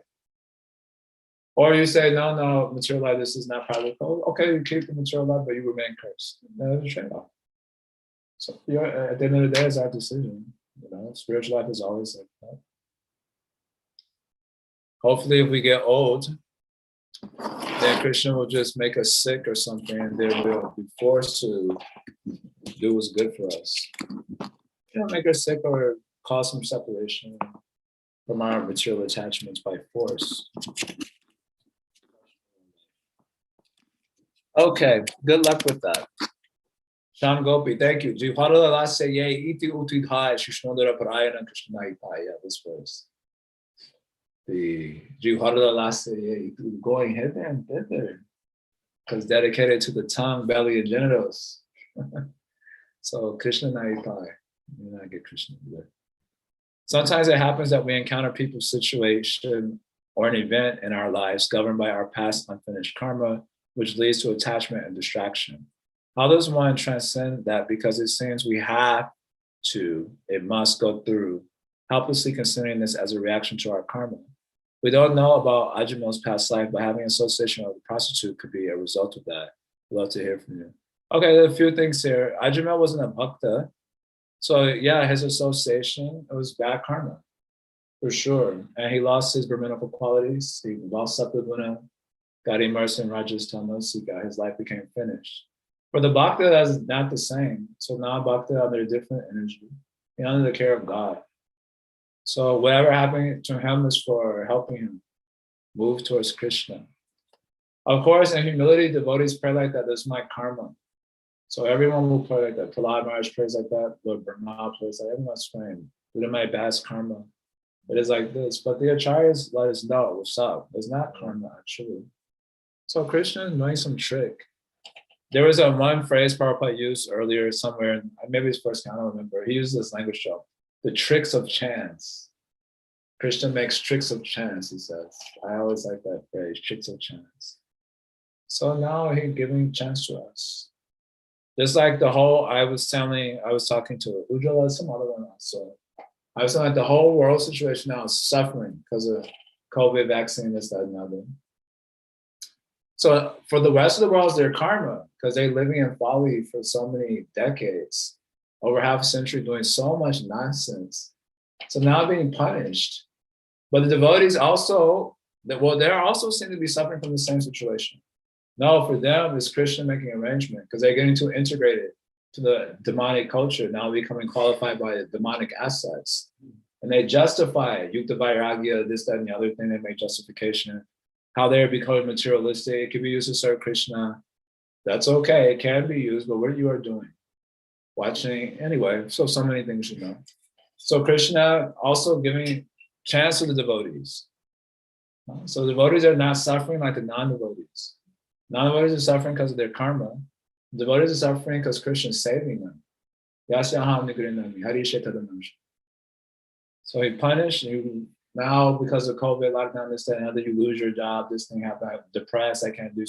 Or you say, no, material life, this is not practical. Okay, you keep the material life, but you remain cursed. That's a trade-off. So at the end of the day, it's our decision. Spiritual life is always like that. Hopefully, if we get old, then Krishna will just make us sick or something, and then we'll be forced to do what's good for us. Make us sick or cause some separation from our material attachments by force. Okay, good luck with that. Sham Gopi, thank you. Yeah, this verse. The going hither and thither, because dedicated to the tongue, belly, and genitals. So Krishna Naipai, you not get Krishna there. Sometimes it happens that we encounter people's situation or an event in our lives governed by our past unfinished karma, which leads to attachment and distraction. How does one transcend that? Because it seems we have to, it must go through, helplessly considering this as a reaction to our karma. We don't know about Ajumel's past life, but having association with a prostitute could be a result of that. I'd love to hear from you. Okay, there are a few things here. Ajumel wasn't a bhakta. So yeah, his association, it was bad karma, for sure. And he lost his Brahminical qualities. He lost Sattva-guna, got immersed in Rajas Tamas, his life became finished. For the bhakta, that's not the same. So now bhakta under a different energy, under the care of God. So whatever happened to him was for helping him move towards Krishna. Of course, in humility, devotees pray like that. This is my karma. So everyone will pray like that. Prahlad Maharaj prays like that. Lord Brahma prays like that. Everyone's praying. Due to my past karma, it is like this. But the acharyas let us know what's up. It's not karma, actually. So Krishna is doing some trick. There was one phrase Prabhupada used earlier somewhere, maybe his first time, I don't remember. He used this language show. The tricks of chance. Krishna makes tricks of chance, he says. I always like that phrase, tricks of chance. So now he's giving chance to us. Just like the whole, I was talking to Ujjwala, some other one also. I was saying like the whole world situation now is suffering because of COVID vaccine, this, that, and other. So for the rest of the world, it's their karma, because they're living in folly for so many decades, over half a century, doing so much nonsense. So now being punished. But the devotees also, they're also seem to be suffering from the same situation. No, for them, it's Krishna making arrangement, because they're getting too integrated to the demonic culture, now becoming qualified by the demonic assets. And they justify it, Yukta Vairagya, this, that, and the other thing, they make justification. How they're becoming materialistic, it can be used to serve Krishna. That's okay, it can be used, but what you are doing? Watching, anyway, so many things you know. So Krishna also giving chance to the devotees. So the devotees are not suffering like the non-devotees. Non-devotees are suffering because of their karma. The devotees are suffering because Krishna is saving them. So he punished you. Now, because of COVID, lockdown, this, that, and other, you lose your job, this thing happened, I'm depressed, I can't do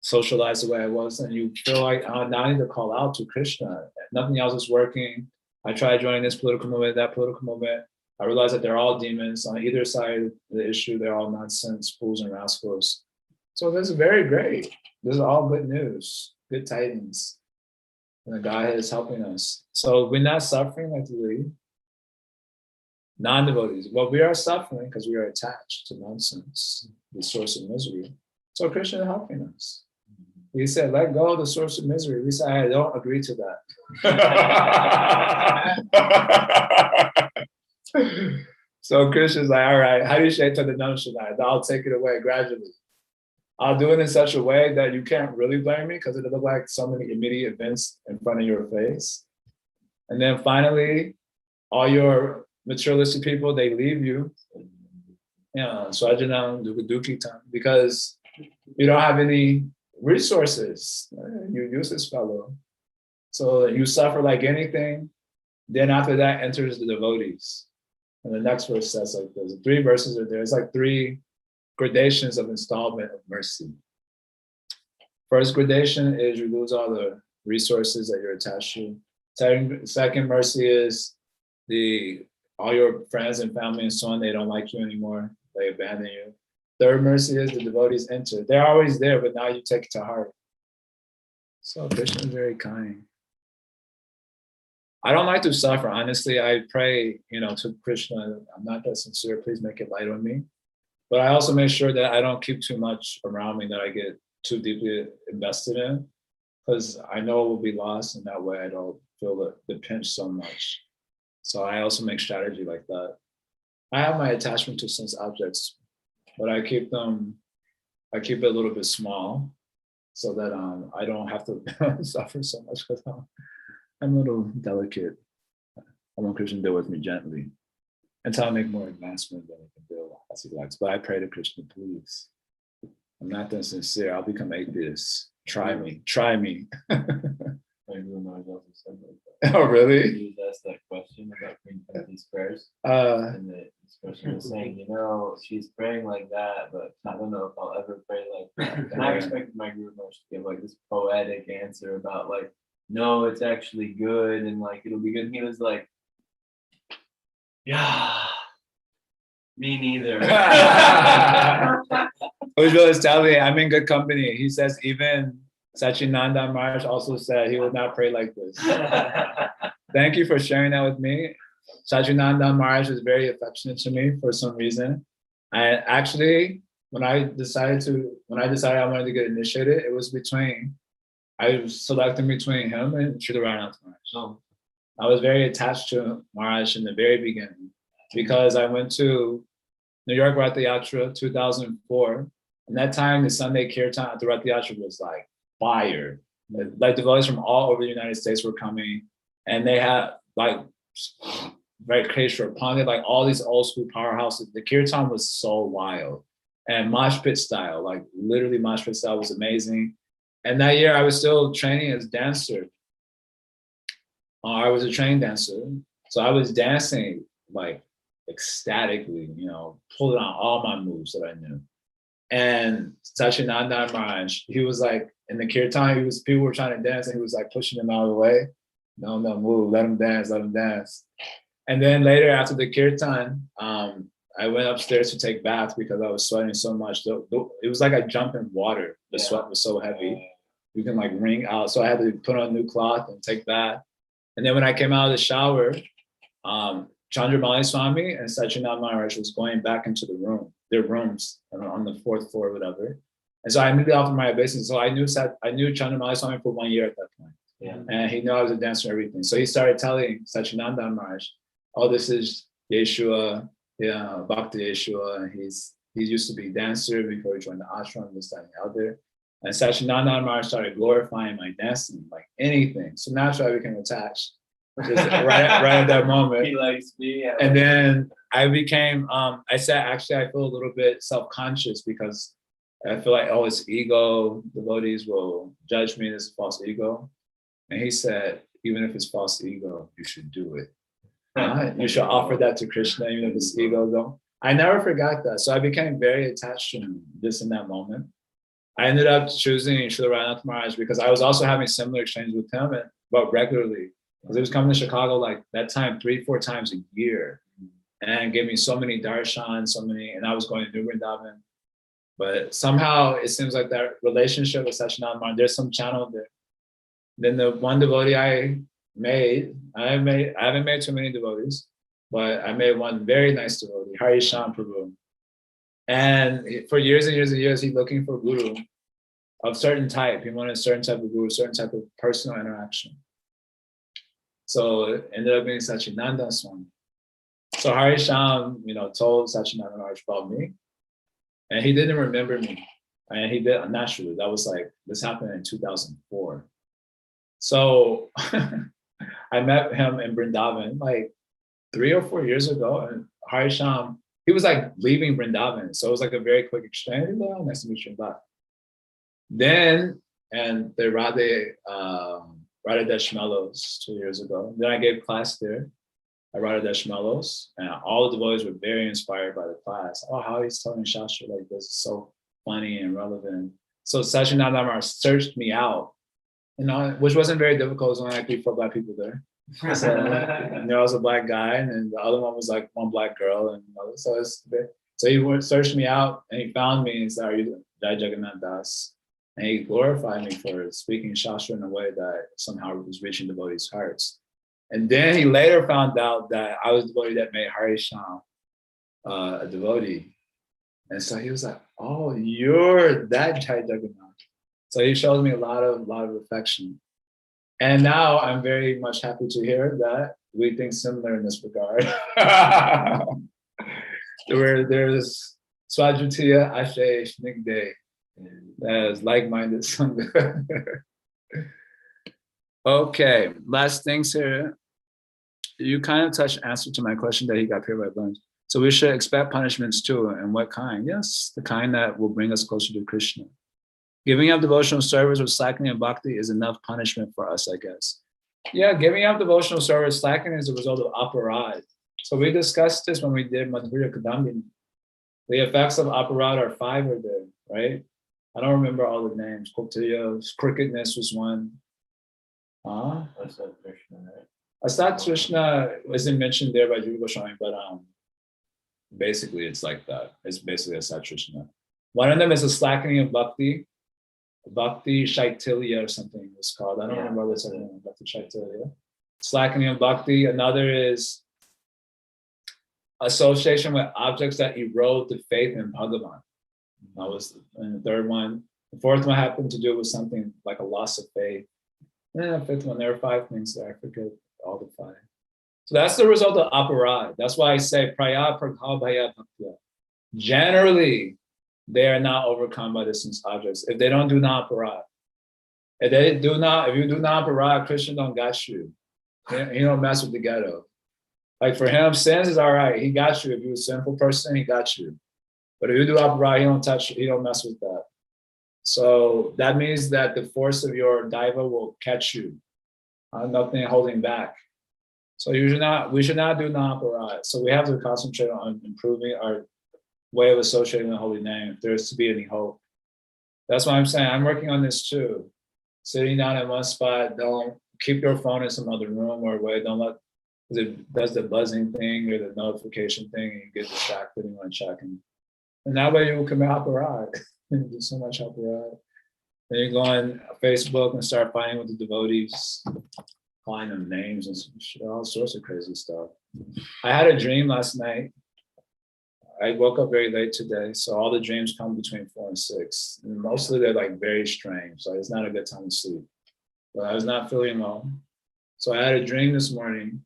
socialize the way I was, and you feel like, now I need to call out to Krishna. Nothing else is working. I tried joining this political movement, that political movement. I realized that they're all demons. On either side of the issue, they're all nonsense, fools and rascals. So this is very great. This is all good news, good tidings. And the Godhead is helping us. So we're not suffering like the non-devotees. Well, we are suffering because we are attached to nonsense, the source of misery. So Krishna is helping us. He said, let go of the source of misery. We said, I don't agree to that. So Krishna's like, all right, how do you say to the Namaskar? I'll take it away gradually. I'll do it in such a way that you can't really blame me because it'll look like so many immediate events in front of your face. And then finally, all your materialistic people, they leave you. Swajanam Dukaduki time, because you don't have any resources. You useless fellow. So you suffer like anything. Then after that enters the devotees. And the next verse says like this. 3 verses are there. It's like 3 gradations of installment of mercy. First gradation is you lose all the resources that you're attached to. Second mercy is all your friends and family and so on, they don't like you anymore. They abandon you. Third mercy is the devotees enter. They're always there, but now you take it to heart. So Krishna is very kind. I don't like to suffer, honestly. I pray, to Krishna, I'm not that sincere, please make it light on me. But I also make sure that I don't keep too much around me that I get too deeply invested in, because I know it will be lost, and that way I don't feel the pinch so much. So I also make strategy like that. I have my attachment to sense objects, but I keep it a little bit small so that I don't have to suffer so much, because I'm a little delicate. I want Krishna to deal with me gently until I make more advancement than he can deal as he likes. But I pray to Krishna, please. I'm not that sincere. I'll become atheist. Try me. My Guru Maharaj also said like that. Oh, really? He was asked that question about praying these prayers. And this person was saying, she's praying like that, but I don't know if I'll ever pray like that. And I expected my Guru Maharaj to give like this poetic answer about like, no, it's actually good and like it'll be good. And he was like, yeah, me neither. Ujjwal is telling me I'm in good company. He says even Sachinanda Maharaj also said he would not pray like this. Thank you for sharing that with me. Sachinanda Maharaj is very affectionate to me for some reason. I actually, when I decided I wanted to get initiated, it was I was selecting between him and Srila Jagannath Maharaj. Oh. I was very attached to Maharaj in the very beginning because I went to New York Rath Yatra 2004. And that time, the Sunday Kirtan at the Rath Yatra was like fire. Like devotees from all over the United States were coming, and they had like very Keshwar Pandit, like all these old school powerhouses. The Kirtan was so wild, and mosh pit style, like literally mosh pit style was amazing. And that year I was still training as dancer. I was a trained dancer. So I was dancing like ecstatically, pulling out all my moves that I knew. And Sachinanda Maharaj, he was like, in the kirtan, people were trying to dance and he was like pushing them out of the way. No, move, let them dance. And then later after the kirtan, I went upstairs to take bath because I was sweating so much. It was like I jumped in water. The sweat was so heavy. You can like wring out. So I had to put on a new cloth and take bath. And then when I came out of the shower, Chandramali Swami and Sachinanda Maharaj was going back into their rooms on the 4th floor or whatever. And so I immediately offered my obeisance. So I knew Chandramali Swami for 1 year at that point. Yeah. And he knew I was a dancer and everything. So he started telling Sachinanda Maharaj, oh, this is Yeshua, Bhakti Yeshua. And he used to be a dancer before he joined the ashram, this, that, and the other. And Sachinanda Maharaj started glorifying my dancing, like anything. So naturally I became attached. Just right at that moment. He likes me. And then I became, I said, actually, I feel a little bit self-conscious because I feel like, oh, it's ego. Devotees will judge me as false ego. And he said, even if it's false ego, you should do it. You should offer that to Krishna, even if it's ego, though. I never forgot that. So I became very attached to him just in that moment. I ended up choosing Srila Jagannath Maharaj because I was also having similar exchanges with him, but regularly. Because he was coming to Chicago like that time 3-4 times a year and gave me so many darshans, and I was going to New Vrindavan. But somehow it seems like that relationship with Sachinanda Maharaj, there's some channel there. Then the one devotee I haven't made too many devotees, but I made one very nice devotee, Hari Sham Prabhu. And for years and years and years, he's looking for a guru of certain type. He wanted a certain type of guru, certain type of personal interaction. So it ended up being Sachinanda Swami. So Hari Sham, told Sachinanda Maharaj about me, and he didn't remember me. And he did naturally. That was like, this happened in 2004. So I met him in Vrindavan, like 3 or 4 years ago, and Harisham, he was like leaving Vrindavan. So it was like a very quick exchange. Well, nice to meet you. Bye. Then, and the Radha Deshmelos 2 years ago. Then I gave class there at Radha Deshmelos, and all the devotees were very inspired by the class. Oh, how he's telling Shastra like this is so funny and relevant. So Sachinandamar searched me out, which wasn't very difficult. It was only like 3-4 black people there. So, and there was a black guy, and then the other one was like one black girl, and so he searched me out, and he found me and said, "Are you Jaya Jagannath Das?" And he glorified me for speaking Shastra in a way that somehow was reaching devotees' hearts. And then he later found out that I was the devotee that made Harisham a devotee. And so he was like, "Oh, you're that Jaya Jagannath." So he showed me a lot of affection. And now I'm very much happy to hear that we think similar in this regard. Where there's Swajutiya Ashe Nigde, as like-minded Sangha. Okay, last things here. You kind of touched answer to my question that he got paid by lunch. So we should expect punishments too, and what kind? Yes, the kind that will bring us closer to Krishna. Giving up devotional service or slackening in bhakti is enough punishment for us, I guess. Yeah, giving up devotional service, slackening is a result of aparad. So we discussed this when we did Madhurya Kadambini. The effects of aparad are 5 are there, right? I don't remember all the names. Kotiya, crookedness was one. Asat Krishna, right? Asat Krishna isn't mentioned there by Jiva Goswami, but basically it's like that. It's basically Asat Krishna. One of them is a slackening of bhakti. Bhakti Shaitilya or something it's called. I don't remember what's the name. Bhakti Shaitilya. Slackening of bhakti. Another is association with objects that erode the faith in Bhagavan. That was the third one. The fourth one happened to do with something like a loss of faith. And the fifth one, there are 5 things there. I forget all the 5. So that's the result of aparad. That's why I say praya prakha bhaya bhaktya. Generally, they are not overcome by the sense objects if they don't do non-parad. If you do non-parad, Krishna don't got you. He don't mess with the ghetto. Like for him, sins is all right. He got you. If you're a sinful person, he got you. But if you do aparad, he don't touch you. He don't mess with that. So that means that the force of your daiva will catch you. Nothing holding back. So we should not do non-parad. So we have to concentrate on improving our way of associating the holy name if there's to be any hope. That's why I'm saying I'm working on this too. Sitting down in one spot, don't keep your phone in some other room or away. Don't let, because it does the buzzing thing or the notification thing and you get distracted and you want to check. And that way you will commit aparad. You do so much aparad. Then you go on Facebook and start fighting with the devotees, calling them names and all sorts of crazy stuff. I had a dream last night. I woke up very late today, so all the dreams come between 4 and 6. And mostly they're like very strange, so it's not a good time to sleep. But I was not feeling well. So I had a dream this morning.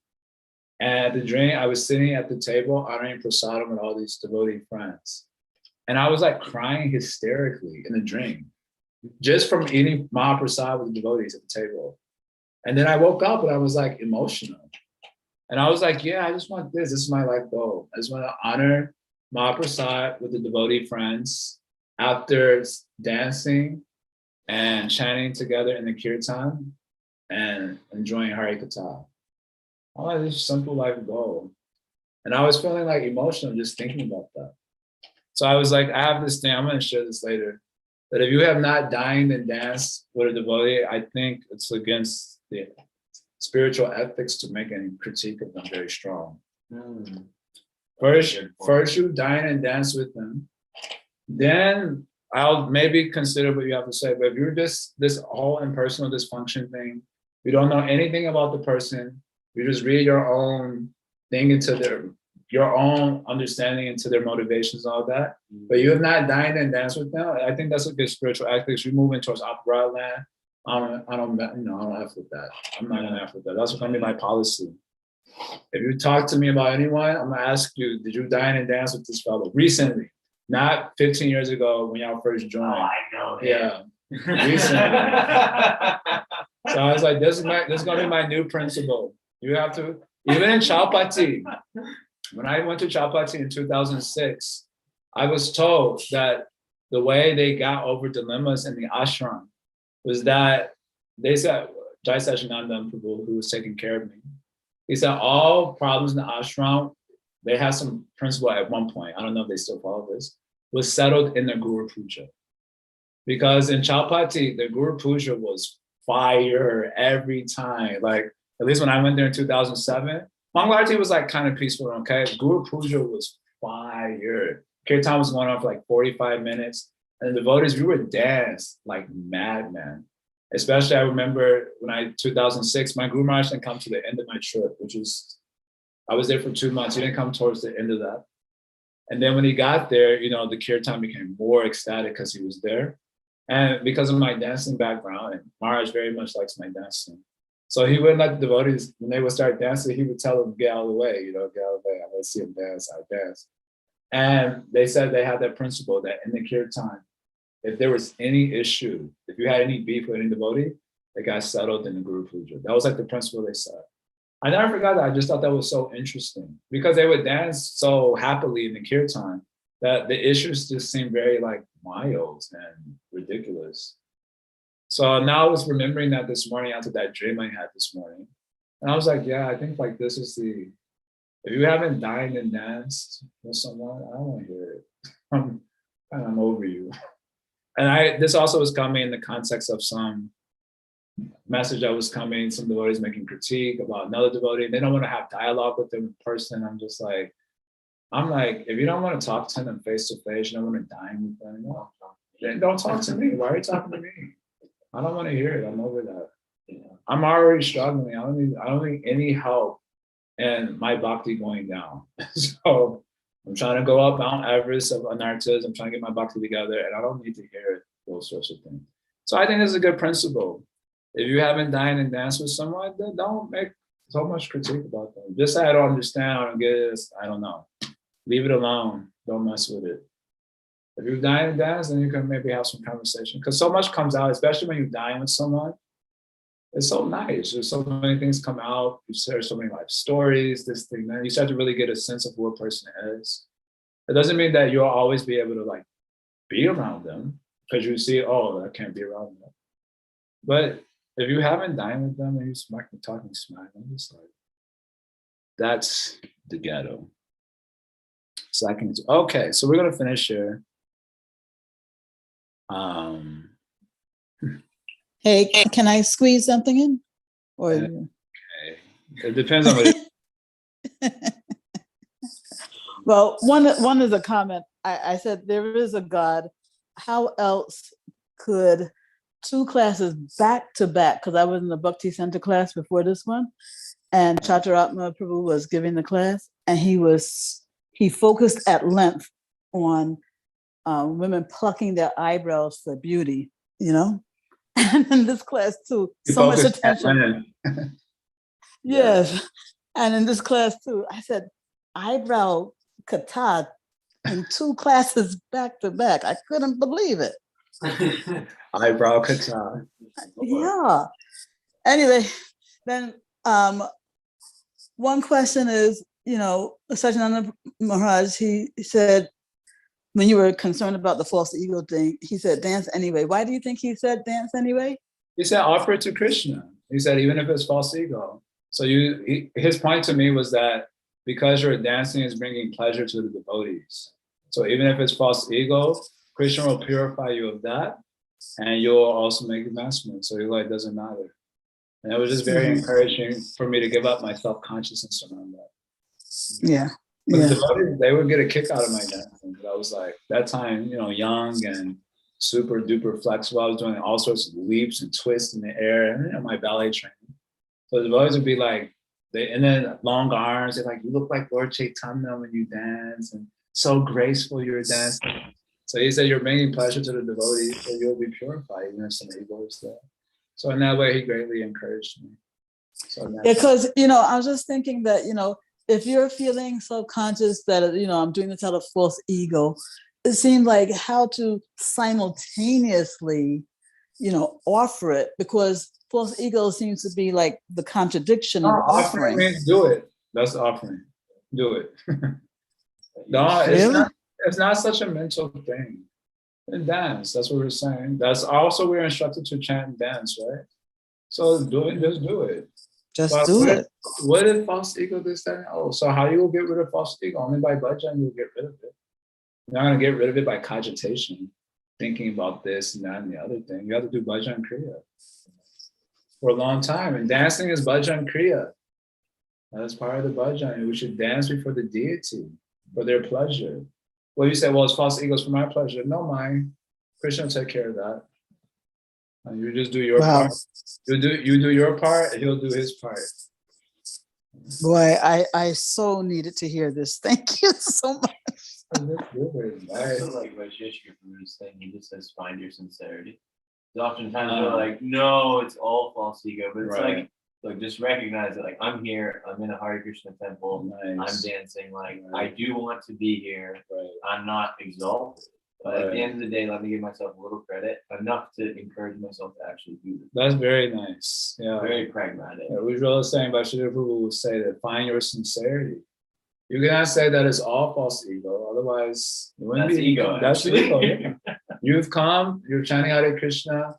And at the dream, I was sitting at the table honoring prasadam with all these devotee friends. And I was like crying hysterically in the dream, just from eating Mahaprasad with the devotees at the table. And then I woke up and I was like emotional. And I was like, yeah, I just want this. This is my life goal. I just want to honor Mahaprasad with the devotee friends after dancing and chanting together in the kirtan and enjoying Hari Katha. I like this simple life goal. And I was feeling like emotional just thinking about that. So I was like, I have this thing, I'm going to share this later, that if you have not dined and danced with a devotee, I think it's against the spiritual ethics to make any critique of them very strong. First you dine and dance with them, then I'll maybe consider what you have to say. But if you're just this whole impersonal dysfunction thing, you don't know anything about the person, you just read your own thing into your own understanding into their motivations and all that, but you have not dined and danced with them, I think that's a good spiritual ethics. You're moving towards aparad land. I don't have with that. I'm not gonna have with that. That's gonna be my policy. If you talk to me about anyone, I'm gonna ask you, did you dine and dance with this fellow recently? Not 15 years ago when y'all first joined. Oh, I know. Yeah, recently. So I was like, this is gonna be my new principle. You have to Even in Chowpatty, when I went to Chowpatty in 2006, I was told that the way they got over dilemmas in the ashram was that they said, Jaya Sachinanda Prabhu, who was taking care of me, he said all problems in the ashram, they had some principle at one point, I don't know if they still follow this, was settled in the Guru Puja. Because in Chowpatty, the Guru Puja was fire every time. Like, at least when I went there in 2007, Mangalarti was like kind of peaceful, okay? Guru Puja was fire. Kirtan was going on for like 45 minutes. And the devotees, we would dance like madmen. Especially, I remember when 2006, my Guru Maharaj didn't come to the end of my trip, which was, I was there for 2 months. He didn't come towards the end of that. And then when he got there, the kirtan became more ecstatic because he was there. And because of my dancing background, and Maharaj very much likes my dancing. So he wouldn't let the devotees, when they would start dancing, he would tell them, get out of the way, get out of the way. I want to see them dance, I dance. And they said they had that principle that in the kirtan, if there was any issue, if you had any beef with any devotee, it got settled in the Guru Puja. That was like the principle they said. I never forgot that. I just thought that was so interesting because they would dance so happily in the kirtan that the issues just seemed very like mild and ridiculous. So now I was remembering that this morning after that dream I had this morning. And I was like, yeah, I think like this is if you haven't dined and danced with someone, I don't want to hear it. I'm over you. And this also was coming in the context of some message that was coming, some devotees making critique about another devotee. They don't want to have dialogue with them in person. I'm like, if you don't want to talk to them face to face, you don't want to dine with them, no, then don't talk to me. Why are you talking to me? I don't want to hear it. I'm over that. I'm already struggling. I don't need any help in my bhakti going down. So I'm trying to go up Mount Everest of anarthas. I'm trying to get my bhakti together, and I don't need to hear those sorts of things. So I think this is a good principle. If you haven't dined and danced with someone, then don't make so much critique about them. Just say I don't understand, I don't get this, I don't know. Leave it alone. Don't mess with it. If you dine and dance, then you can maybe have some conversation. Because so much comes out, especially when you dine with someone. It's so nice. There's so many things come out. You share so many life stories, this thing, that. You start to really get a sense of who a person is. It doesn't mean that you'll always be able to like be around them because you see, oh, I can't be around them. But if you haven't dined with them and you smack me talking smack, I'm just like, that's the ghetto. Second, okay, so we're gonna finish here. Hey, can I squeeze something in? Or okay. It depends on what well, one is a comment. I said there is a God. How else could 2 classes back to back, because I was in the Bhakti Center class before this one, and Chaturapma Prabhu was giving the class, and he focused at length on women plucking their eyebrows for beauty, and in this class too, so much attention. Yes, and in this class too, I said eyebrow kata in 2 classes back to back. I couldn't believe it. Eyebrow kata. Yeah. Anyway, then one question is, Sajjananda Maharaj, he said, when you were concerned about the false ego thing, he said, dance anyway. Why do you think he said dance anyway? He said, offer it to Krishna. He said, even if it's false ego. So his point to me was that because you're dancing is bringing pleasure to the devotees. So even if it's false ego, Krishna will purify you of that, and you'll also make advancement. So it doesn't matter. And it was just very encouraging for me to give up my self-consciousness around that. Yeah. The devotees, they would get a kick out of my dancing. I was like, that time, young and super duper flexible. I was doing all sorts of leaps and twists in the air, and my ballet training. So the devotees would be like, and then long arms. They're like, you look like Lord Chaitanya when you dance, and so graceful you're dancing. So he said, you're bringing pleasure to the devotees, so you'll be purified, even if some ego is there. So in that way, he greatly encouraged me. So because, I was just thinking that, if you're feeling self-conscious that, I'm doing this out of false ego, it seemed like how to simultaneously, offer it, because false ego seems to be like the contradiction of offering. Do it. That's the offering. Do it. No, it's not such a mental thing. And dance, that's what we're saying. That's also we're instructed to chant and dance, right? So do it, just do it. Just But do it. what if false ego this, that, and oh? So how you will get rid of false ego? Only by bhajan you'll get rid of it. You're not gonna get rid of it by cogitation, thinking about this and that and the other thing. You have to do bhajan kriya for a long time. And dancing is bhajan kriya. That's part of the bhajan. And we should dance before the deity for their pleasure. Well, you say, well, it's false egos for my pleasure. No, mine. Krishna will take care of that. And you just do your part. You do your part, and he'll do his part. Boy, I so needed to hear this. Thank you so much. I feel like Vaisheshika was saying, he just says, find your sincerity. Because oftentimes they're like, no, it's all false ego. But it's like, just recognize it. Like, I'm here, I'm in a Hare Krishna temple, I'm dancing. Like, I do want to be here. I'm not exalted. But at the end of the day, let me give myself a little credit, enough to encourage myself to actually do this. That's very nice. Yeah. Very pragmatic. Yeah, we were saying by Srila Prabhu will say that find your sincerity. You cannot say that it's all false ego, otherwise it wouldn't That's be ego. That's ego. Yeah. You've come, you're chanting Hare Krishna,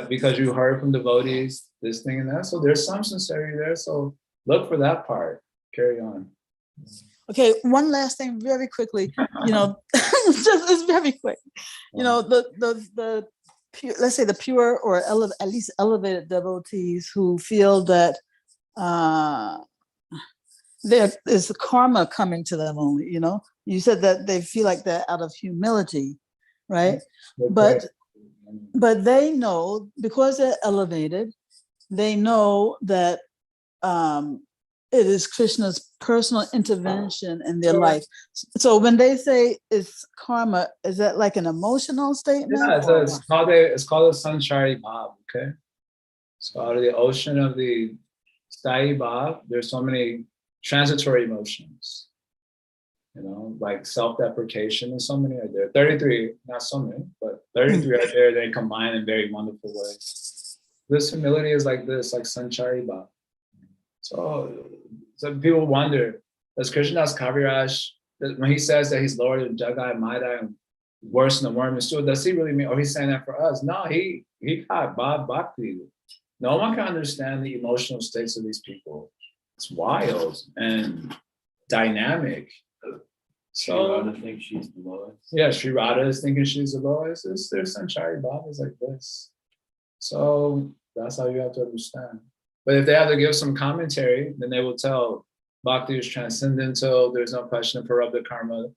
because you heard from devotees, this thing and that. So there's some sincerity there. So look for that part. Carry on. Okay, one last thing very quickly, it's very quick. The pure, let's say the pure or at least elevated devotees who feel that there is karma coming to them only, you said that they feel like that out of humility, right? But they know, because they're elevated, they know that it is Krishna's personal intervention in their life. So when they say it's karma, is that like an emotional statement? Yeah, it's called a Sanchari Bhav, okay? So out of the ocean of the Sthayi Bhav, there's so many transitory emotions, like self-deprecation, and so many are there. 33, not so many, but 33 are there. They combine in very wonderful ways. This humility is like this, like Sanchari Bhav. So people wonder, does Krishnadas Kaviraj, when he says that he's lower than Jagai, Maida, and worse than the worm and stool, does he really mean, or he's saying that for us? No, he got Bhav Bhakti. No one can understand the emotional states of these people. It's wild and dynamic. So Radha thinks she's the lowest. Yeah, Sri Radha is thinking she's the lowest. Their Sanchari Bhav is like this. So that's how you have to understand. But if they have to give some commentary, then they will tell Bhakti is transcendental, there's no question of corrupted karma.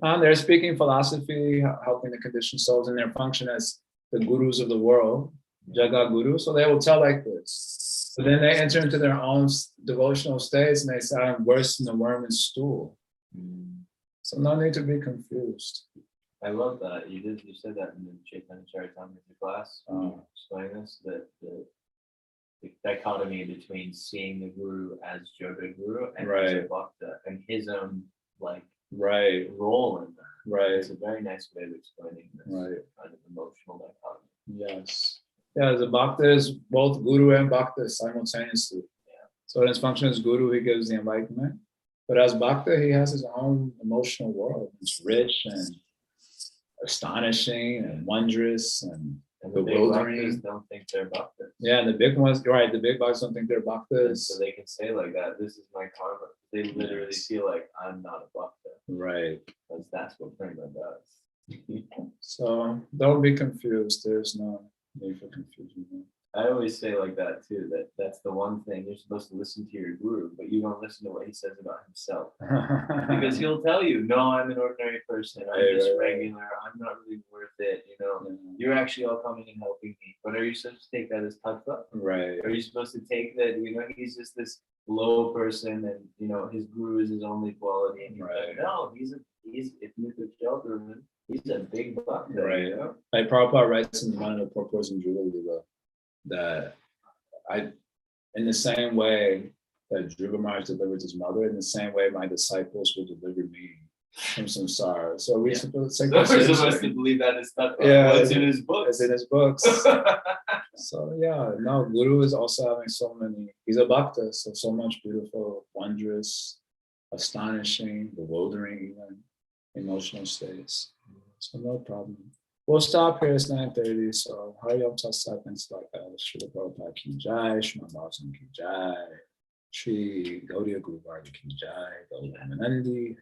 They're speaking philosophy, helping the conditioned souls in their function as the gurus of the world, Jagat Guru. So they will tell like this. But then they enter into their own devotional states and they say, I'm worse than the worm and stool. So no need to be confused. I love that. You said that in the Chaitanya Charitamrita class. Explain this, that the dichotomy between seeing the guru as Yoga Guru and as a bhakta, and his own role in that. It's a very nice way of explaining this kind of emotional dichotomy. Yes. Yeah, the bhakta is both guru and bhakta simultaneously. So in his function as guru, he gives the enlightenment. But as bhakta, he has his own emotional world. It's rich and astonishing and wondrous and the big bhaktas don't think they're bhaktas. Yeah, and the big ones, right, the big bhaktas don't think they're bhaktas. So they can say like that, this is my karma. They literally feel like I'm not a bhakta. Right. Because that's what prema does. So don't be confused. There's no need for confusion. I always say like that too, that's the one thing you're supposed to listen to your guru, but you don't listen to what he says about himself. Because he'll tell you, no, I'm an ordinary person, I'm just regular, I'm not really worth it, you're actually all coming and helping me. But are you supposed to take that as tattva? Right. Are you supposed to take that, he's just this low person and his guru is his only quality, and like, no, he's if you could shelter him, he's a big buck. Right. Like Prabhupada writes in one of the purports in Jubilee that in the same way that Dhruva Maharaj delivered his mother, in the same way my disciples will deliver me from samsara. So we're supposed to take we're supposed to believe that is stuff. Yeah, it's in his books. It's in his books. So yeah, no, Guru is also having so many, he's a bhakta, so much beautiful, wondrous, astonishing, bewildering, even emotional states. So no problem. We'll stop here. It's 9:30. So Hari Om Tat Sat and stuff like that. Srila Prabhupada Ki Jai, Srimad Bhagavatam Ki Jai, Shri Gaudiya Guru Varga Ki Jai, Gaudiya Manandi.